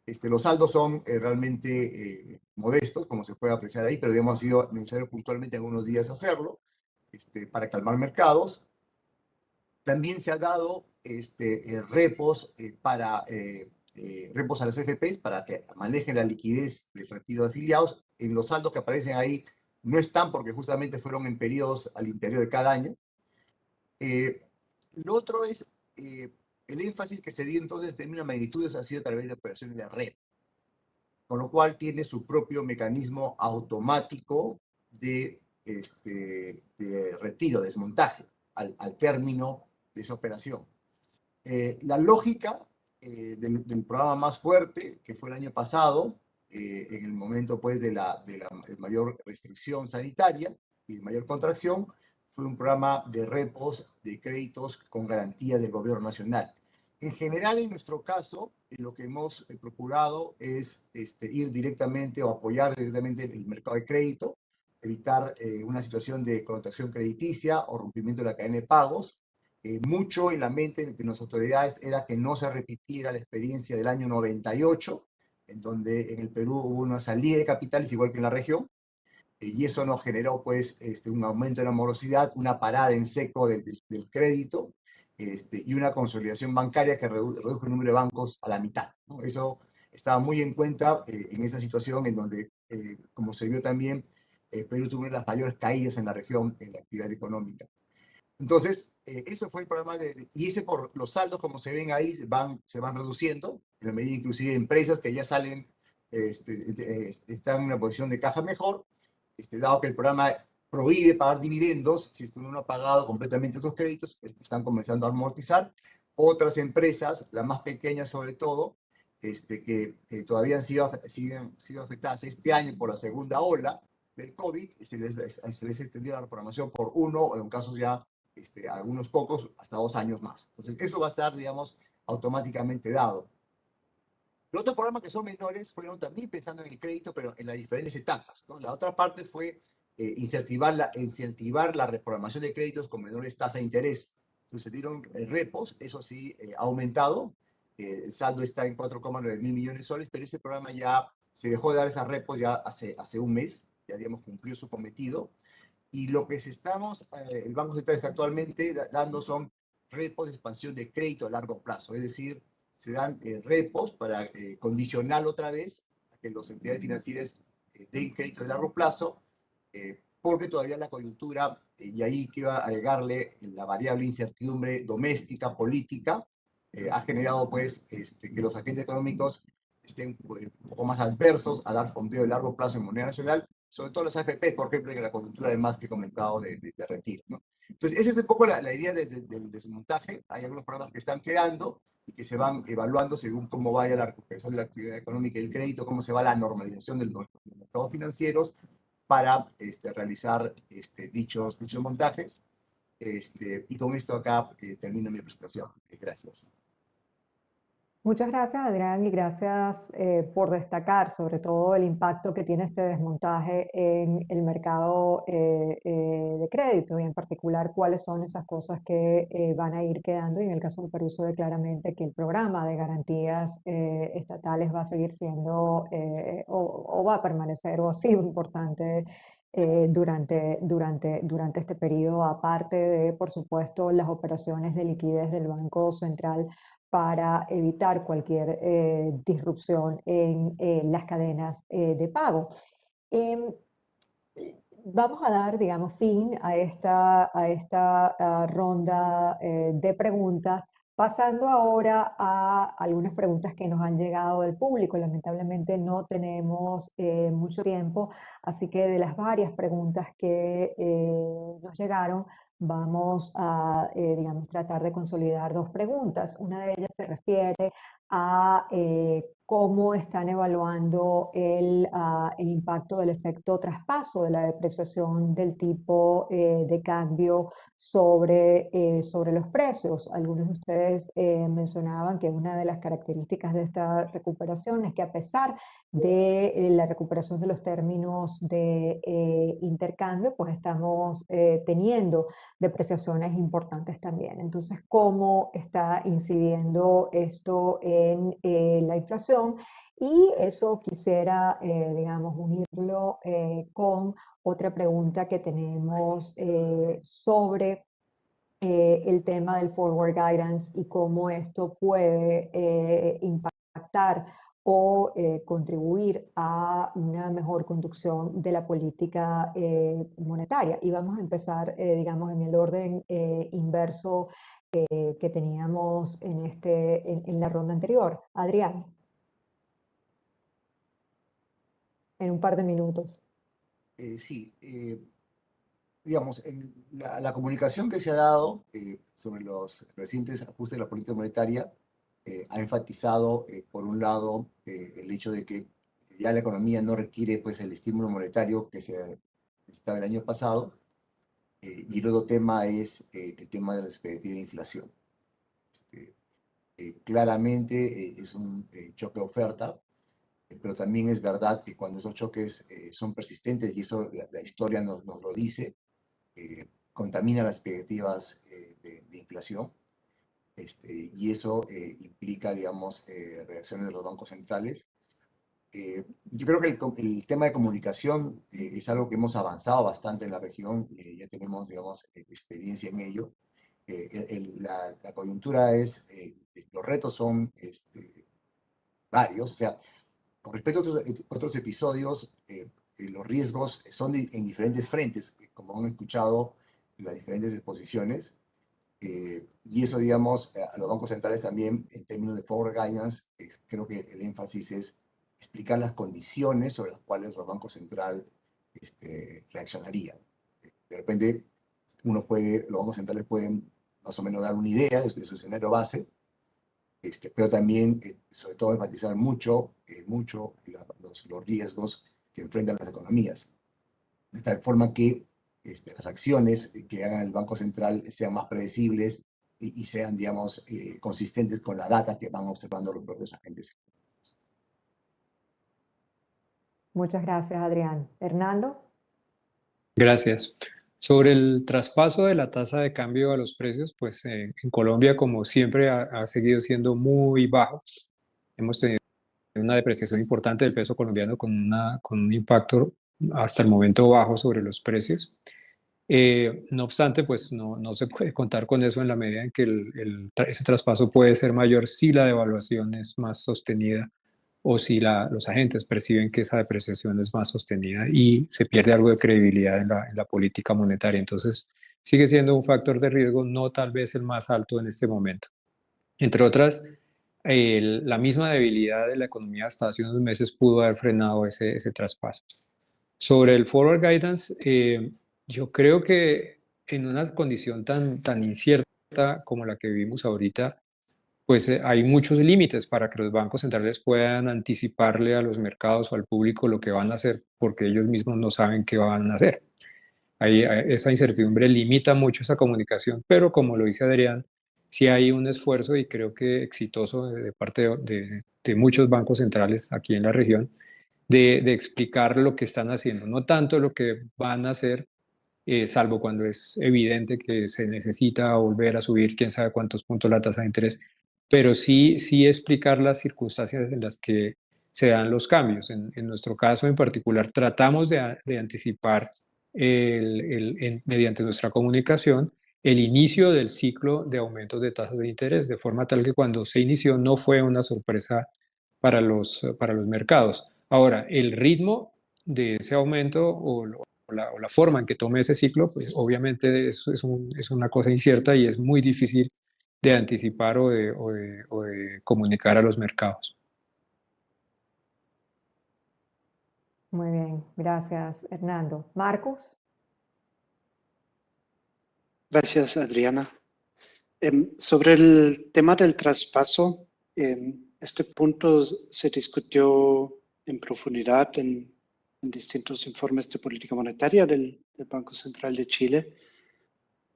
Los saldos son realmente modestos, como se puede apreciar ahí, pero digamos, ha sido necesario puntualmente algunos días hacerlo para calmar mercados. También se ha dado repos repos a las FPs para que manejen la liquidez del retiro de afiliados. En los saldos que aparecen ahí no están porque justamente fueron en periodos al interior de cada año. Lo otro es el énfasis que se dio entonces en términos de magnitudes ha sido a través de operaciones de red, con lo cual tiene su propio mecanismo automático de retiro, desmontaje al término de esa operación. La lógica del programa más fuerte, que fue el año pasado, en el momento pues, de la mayor restricción sanitaria y de mayor contracción, fue un programa de repos de créditos con garantía del gobierno nacional. En general, en nuestro caso, lo que hemos procurado es ir directamente o apoyar directamente el mercado de crédito, evitar una situación de connotación crediticia o rompimiento de la cadena de pagos. Mucho en la mente de las autoridades era que no se repitiera la experiencia del año 98, en donde en el Perú hubo una salida de capitales, igual que en la región, y eso nos generó pues un aumento de la morosidad, una parada en seco del crédito y una consolidación bancaria que redujo el número de bancos a la mitad, ¿no? Eso estaba muy en cuenta en esa situación en donde, como se vio también, Perú tuvo una de las mayores caídas en la región en la actividad económica. Entonces, eso fue el programa y ese por los saldos, como se ven ahí, se van reduciendo, en la medida inclusive de empresas que ya salen, están en una posición de caja mejor, dado que el programa prohíbe pagar dividendos, si es que uno no ha pagado completamente esos créditos, están comenzando a amortizar. Otras empresas, las más pequeñas sobre todo, que todavía han sido afectadas este año por la segunda ola del COVID, se les extendió la programación por 1 o en casos ya algunos pocos, hasta 2 años más. Entonces, eso va a estar, digamos, automáticamente dado. Los otros programas que son menores fueron también pensando en el crédito, pero en las diferentes etapas, ¿no? La otra parte fue incentivar la reprogramación de créditos con menores tasas de interés. Entonces, se dieron repos, eso sí, ha aumentado. El saldo está en 4,9 mil millones de soles, pero ese programa ya se dejó de dar esas repos ya hace un mes, ya, digamos, cumplió su cometido. Y lo que el Banco Central está actualmente dando son repos de expansión de crédito a largo plazo, es decir, se dan repos para condicionar otra vez a que las entidades financieras den crédito de largo plazo, porque todavía la coyuntura, y ahí quiero agregarle la variable incertidumbre doméstica, política, ha generado pues que los agentes económicos estén un poco más adversos a dar fondeo de largo plazo en moneda nacional, sobre todo las AFP, por ejemplo, en la coyuntura además que he comentado de retiro, ¿no? Entonces, esa es un poco la idea del desmontaje. Hay algunos programas que están quedando, y que se van evaluando según cómo vaya la recuperación de la actividad económica y el crédito, cómo se va la normalización de los mercados financieros para realizar dichos montajes. Y con esto acá termino mi presentación. Gracias. Muchas gracias, Adrián, y gracias por destacar sobre todo el impacto que tiene este desmontaje en el mercado de crédito y en particular cuáles son esas cosas que van a ir quedando. Y en el caso del Perú se ve claramente que el programa de garantías estatales va a seguir siendo o va a permanecer o ha sido importante durante este periodo, aparte de, por supuesto, las operaciones de liquidez del Banco Central para evitar cualquier disrupción en las cadenas de pago. Em, Vamos a dar, digamos, fin a esta ronda de preguntas, pasando ahora a algunas preguntas que nos han llegado del público. Lamentablemente no tenemos mucho tiempo, así que de las varias preguntas que nos llegaron, vamos a, digamos, tratar de consolidar dos preguntas. Una de ellas se refiere a cómo están evaluando el impacto del efecto traspaso de la depreciación del tipo de cambio sobre los precios. Algunos de ustedes mencionaban que una de las características de esta recuperación es que a pesar de la recuperación de los términos de intercambio, pues estamos teniendo depreciaciones importantes también. Entonces, ¿cómo está incidiendo esto en la inflación? Y eso quisiera, digamos, unirlo con otra pregunta que tenemos sobre el tema del forward guidance y cómo esto puede impactar o contribuir a una mejor conducción de la política monetaria. Y vamos a empezar, digamos, en el orden inverso que teníamos en la ronda anterior. Adrián, en un par de minutos. Sí, digamos, la comunicación que se ha dado sobre los recientes ajustes de la política monetaria ha enfatizado, por un lado, el hecho de que ya la economía no requiere pues, el estímulo monetario que se necesitaba el año pasado, y el otro tema es el tema de la expectativa de inflación. Claramente es un choque de oferta, pero también es verdad que cuando esos choques son persistentes, y eso la historia nos lo dice, contamina las expectativas de inflación, y eso implica, digamos, reacciones de los bancos centrales. Yo creo que el tema de comunicación es algo que hemos avanzado bastante en la región, ya tenemos, digamos, experiencia en ello. La coyuntura es, los retos son varios, o sea, con respecto a otros episodios, los riesgos son en diferentes frentes, como han escuchado en las diferentes exposiciones, y eso, digamos, a los bancos centrales también, en términos de forward guidance, creo que el énfasis es explicar las condiciones sobre las cuales los bancos centrales reaccionarían. De repente, los bancos centrales pueden más o menos dar una idea de su escenario base, pero también, sobre todo, enfatizar mucho los riesgos que enfrentan las economías, de tal forma que las acciones que haga el Banco Central sean más predecibles y sean, digamos, consistentes con la data que van observando los propios agentes. Muchas gracias, Adrián. Hernando. Gracias. Sobre el traspaso de la tasa de cambio a los precios, pues en Colombia, como siempre, ha seguido siendo muy bajo. Hemos tenido una depreciación importante del peso colombiano con un impacto hasta el momento bajo sobre los precios. No obstante, pues no se puede contar con eso en la medida en que ese traspaso puede ser mayor si la devaluación es más sostenida o si los agentes perciben que esa depreciación es más sostenida y se pierde algo de credibilidad en la política monetaria. Entonces, sigue siendo un factor de riesgo, no tal vez el más alto en este momento. Entre otras, la misma debilidad de la economía hasta hace unos meses pudo haber frenado ese traspaso. Sobre el forward guidance, yo creo que en una condición tan incierta como la que vivimos ahorita, pues hay muchos límites para que los bancos centrales puedan anticiparle a los mercados o al público lo que van a hacer, porque ellos mismos no saben qué van a hacer. Esa incertidumbre limita mucho esa comunicación, pero como lo dice Adrián, sí hay un esfuerzo y creo que exitoso de parte de muchos bancos centrales aquí en la región de explicar lo que están haciendo, no tanto lo que van a hacer, salvo cuando es evidente que se necesita volver a subir quién sabe cuántos puntos la tasa de interés, pero sí explicar las circunstancias en las que se dan los cambios. En nuestro caso en particular, tratamos de anticipar mediante nuestra comunicación el inicio del ciclo de aumentos de tasas de interés, de forma tal que cuando se inició no fue una sorpresa para los mercados. Ahora, el ritmo de ese aumento o la forma en que tome ese ciclo, pues obviamente es una cosa incierta y es muy difícil de anticipar o de comunicar a los mercados. Muy bien, gracias, Hernando. Marcos. Gracias, Adriana. Sobre el tema del traspaso, este punto se discutió en profundidad en distintos informes de política monetaria del Banco Central de Chile.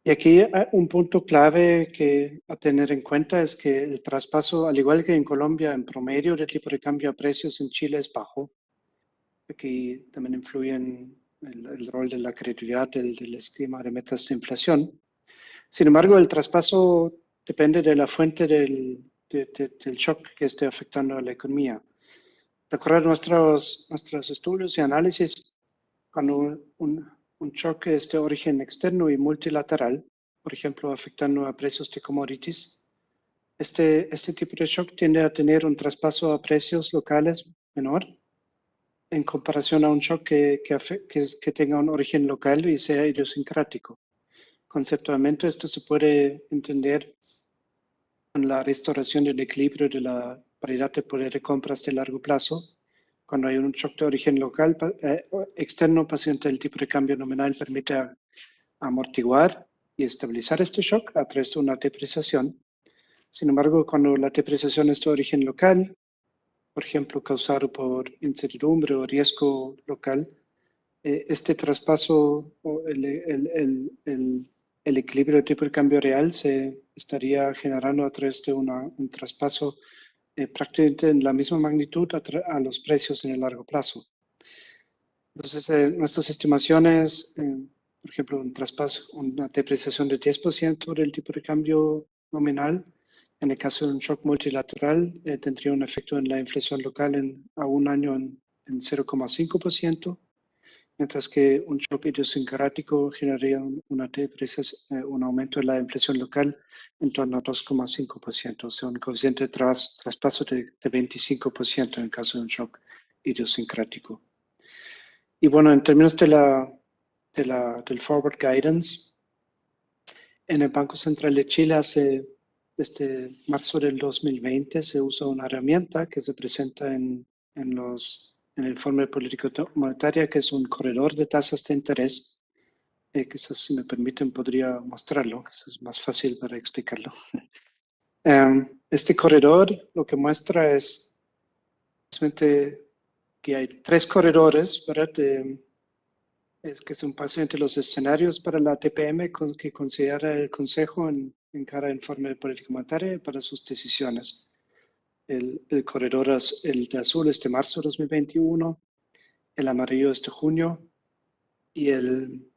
Y aquí un punto clave que a tener en cuenta es que el traspaso, al igual que en Colombia, en promedio el tipo de cambio a precios en Chile es bajo. Aquí también influye en el rol de la credibilidad del esquema de metas de inflación. Sin embargo, el traspaso depende de la fuente del shock que esté afectando a la economía. De acuerdo a nuestros estudios y análisis, cuando un shock es de origen externo y multilateral, por ejemplo, afectando a precios de commodities, este tipo de shock tiende a tener un traspaso a precios locales menor en comparación a un shock que tenga un origen local y sea idiosincrático. Conceptualmente, esto se puede entender con la restauración del equilibrio de la paridad de poder de compras de largo plazo. Cuando hay un shock de origen local, externo, paciente, el tipo de cambio nominal permite amortiguar y estabilizar este shock a través de una depreciación. Sin embargo, cuando la depreciación es de origen local, por ejemplo, causado por incertidumbre o riesgo local, este traspaso o el equilibrio de tipo de cambio real se estaría generando a través de un traspaso prácticamente en la misma magnitud a los precios en el largo plazo. Entonces, nuestras estimaciones, por ejemplo, un traspaso, una depreciación de 10% del tipo de cambio nominal, en el caso de un shock multilateral, tendría un efecto en la inflación local a un año en 0,5%, mientras que un shock idiosincrático generaría un aumento de la inflación local en torno a 2,5%, o sea, un coeficiente de traspaso de 25% en el caso de un shock idiosincrático. Y bueno, en términos del forward guidance, en el Banco Central de Chile desde marzo del 2020 se usa una herramienta que se presenta en el informe de política monetaria, que es un corredor de tasas de interés. Quizás, si me permiten, podría mostrarlo, quizás es más fácil para explicarlo. Este corredor lo que muestra es que hay 3 corredores, ¿verdad? Que son básicamente los escenarios para la TPM que considera el Consejo en cada informe de política monetaria para sus decisiones. El corredor, el de azul es de marzo de 2021, el amarillo es de junio y el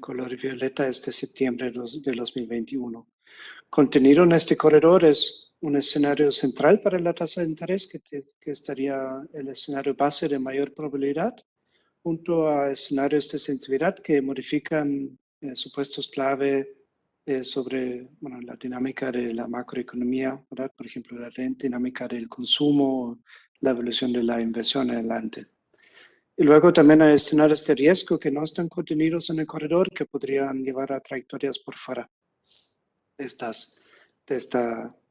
color violeta es de septiembre de 2021. Contenido en este corredor es un escenario central para la tasa de interés, que estaría el escenario base de mayor probabilidad, junto a escenarios de sensibilidad que modifican supuestos clave sobre la dinámica de la macroeconomía, ¿verdad? Por ejemplo, la dinámica del consumo, la evolución de la inversión en adelante. Y luego también hay escenarios de riesgo que no están contenidos en el corredor, que podrían llevar a trayectorias por fuera de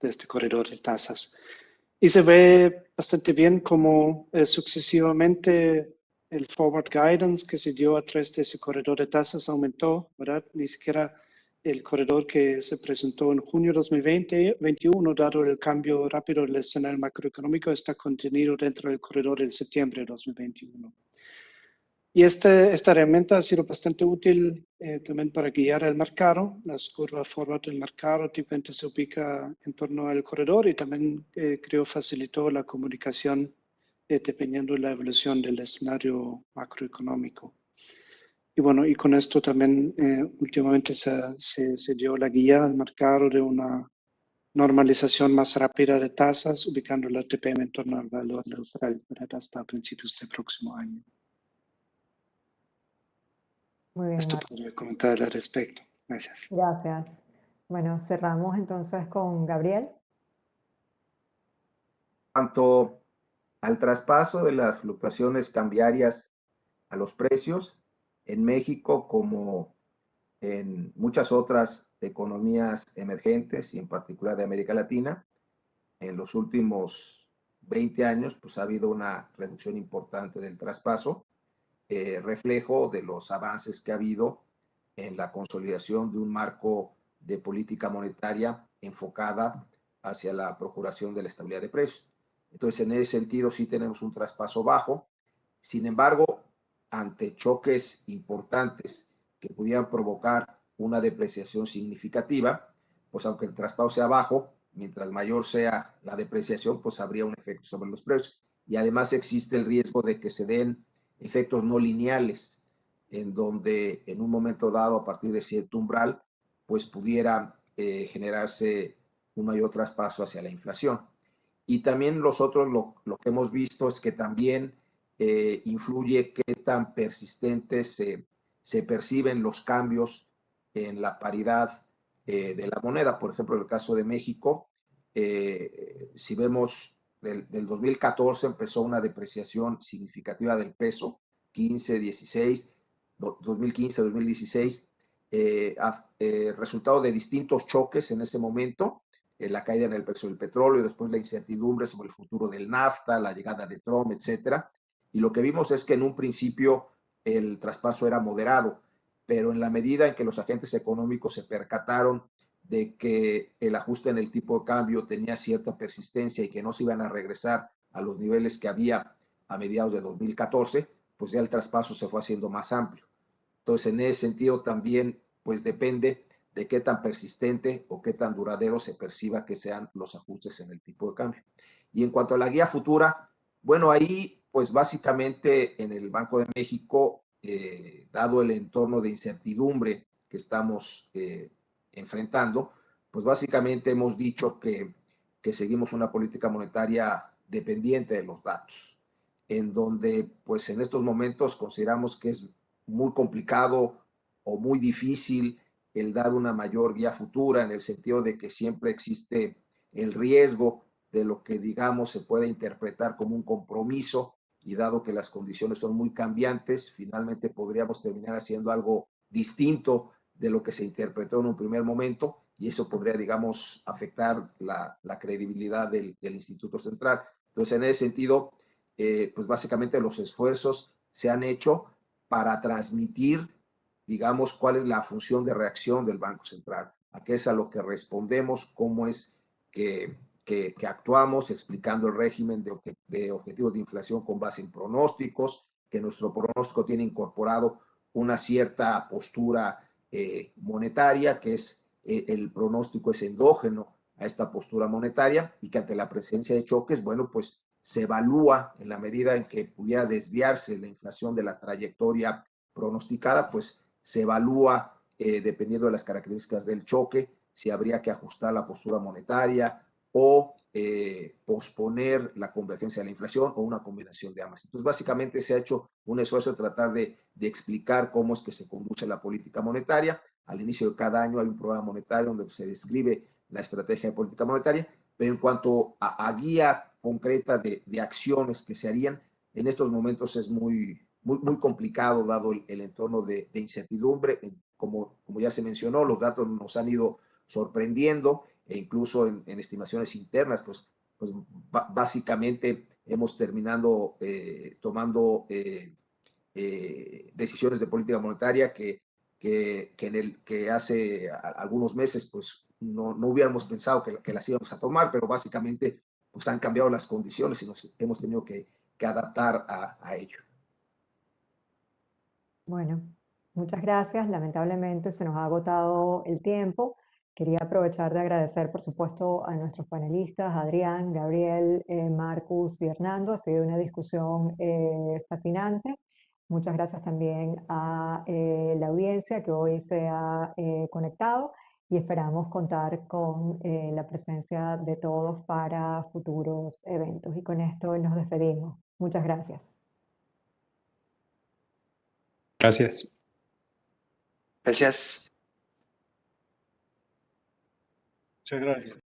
este corredor de tasas. Y se ve bastante bien cómo sucesivamente el forward guidance que se dio a través de ese corredor de tasas aumentó, ¿verdad? Ni siquiera el corredor que se presentó en junio de 2021, dado el cambio rápido del escenario macroeconómico, está contenido dentro del corredor de septiembre de 2021. Y esta herramienta ha sido bastante útil también para guiar el mercado. Las curvas forward del mercado típicamente se ubica en torno al corredor y también creo facilitó la comunicación dependiendo de la evolución del escenario macroeconómico. Y bueno, y con esto también últimamente se dio la guía al mercado de una normalización más rápida de tasas, ubicando la TPM en torno al valor neutral hasta principios del próximo año. Muy bien, Esto Marco. podría comentar al respecto. Gracias. Gracias. Bueno, cerramos entonces con Gabriel. Cuanto al traspaso de las fluctuaciones cambiarias a los precios, en México como en muchas otras economías emergentes y en particular de América Latina, en los últimos 20 años pues ha habido una reducción importante del traspaso, reflejo de los avances que ha habido en la consolidación de un marco de política monetaria enfocada hacia la procuración de la estabilidad de precios. Entonces, en ese sentido sí tenemos un traspaso bajo. Sin embargo, ante choques importantes que pudieran provocar una depreciación significativa, pues aunque el traspaso sea bajo, mientras mayor sea la depreciación, pues habría un efecto sobre los precios. Y además existe el riesgo de que se den efectos no lineales, en donde en un momento dado, a partir de cierto umbral, pues pudiera generarse un mayor traspaso hacia la inflación. Y también nosotros lo que hemos visto es que también influye qué tan persistentes se perciben los cambios en la paridad de la moneda. Por ejemplo, en el caso de México, si vemos del 2014 empezó una depreciación significativa del peso, 15, 16, 2015, 2016, resultado de distintos choques en ese momento, la caída en el precio del petróleo, después la incertidumbre sobre el futuro del NAFTA, la llegada de Trump, etcétera. Y lo que vimos es que en un principio el traspaso era moderado, pero en la medida en que los agentes económicos se percataron de que el ajuste en el tipo de cambio tenía cierta persistencia y que no se iban a regresar a los niveles que había a mediados de 2014, pues ya el traspaso se fue haciendo más amplio. Entonces, en ese sentido también, pues depende de qué tan persistente o qué tan duradero se perciba que sean los ajustes en el tipo de cambio. Y en cuanto a la guía futura, bueno, ahí, pues básicamente en el Banco de México, dado el entorno de incertidumbre que estamos enfrentando, pues básicamente hemos dicho que seguimos una política monetaria dependiente de los datos, en donde, pues en estos momentos consideramos que es muy complicado o muy difícil el dar una mayor guía futura, en el sentido de que siempre existe el riesgo de lo que, digamos, se puede interpretar como un compromiso, y dado que las condiciones son muy cambiantes, finalmente podríamos terminar haciendo algo distinto de lo que se interpretó en un primer momento, y eso podría, digamos, afectar la credibilidad del Instituto Central. Entonces, en ese sentido, pues básicamente los esfuerzos se han hecho para transmitir, digamos, cuál es la función de reacción del Banco Central, a qué es a lo que respondemos, cómo es que actuamos, explicando el régimen de objetivos de inflación con base en pronósticos, que nuestro pronóstico tiene incorporado una cierta postura monetaria, que es el pronóstico es endógeno a esta postura monetaria, y que ante la presencia de choques, bueno, pues se evalúa en la medida en que pudiera desviarse la inflación de la trayectoria pronosticada, pues se evalúa, dependiendo de las características del choque, si habría que ajustar la postura monetaria o posponer la convergencia de la inflación, o una combinación de ambas. Entonces, básicamente se ha hecho un esfuerzo de tratar de explicar cómo es que se conduce la política monetaria. Al inicio de cada año hay un programa monetario donde se describe la estrategia de política monetaria, pero en cuanto a guía concreta de acciones que se harían, en estos momentos es muy complicado, dado el entorno de incertidumbre. Como ya se mencionó, los datos nos han ido sorprendiendo, e incluso en estimaciones internas, pues básicamente hemos terminado tomando decisiones de política monetaria que que hace algunos meses pues no hubiéramos pensado que las íbamos a tomar, pero básicamente pues han cambiado las condiciones y nos hemos tenido que adaptar a ello. Bueno, muchas gracias. Lamentablemente se nos ha agotado el tiempo. Quería aprovechar de agradecer, por supuesto, a nuestros panelistas, Adrián, Gabriel, Marcus y Hernando. Ha sido una discusión fascinante. Muchas gracias también a la audiencia que hoy se ha conectado y esperamos contar con la presencia de todos para futuros eventos. Y con esto nos despedimos. Muchas gracias. Gracias. Gracias. Muchas gracias.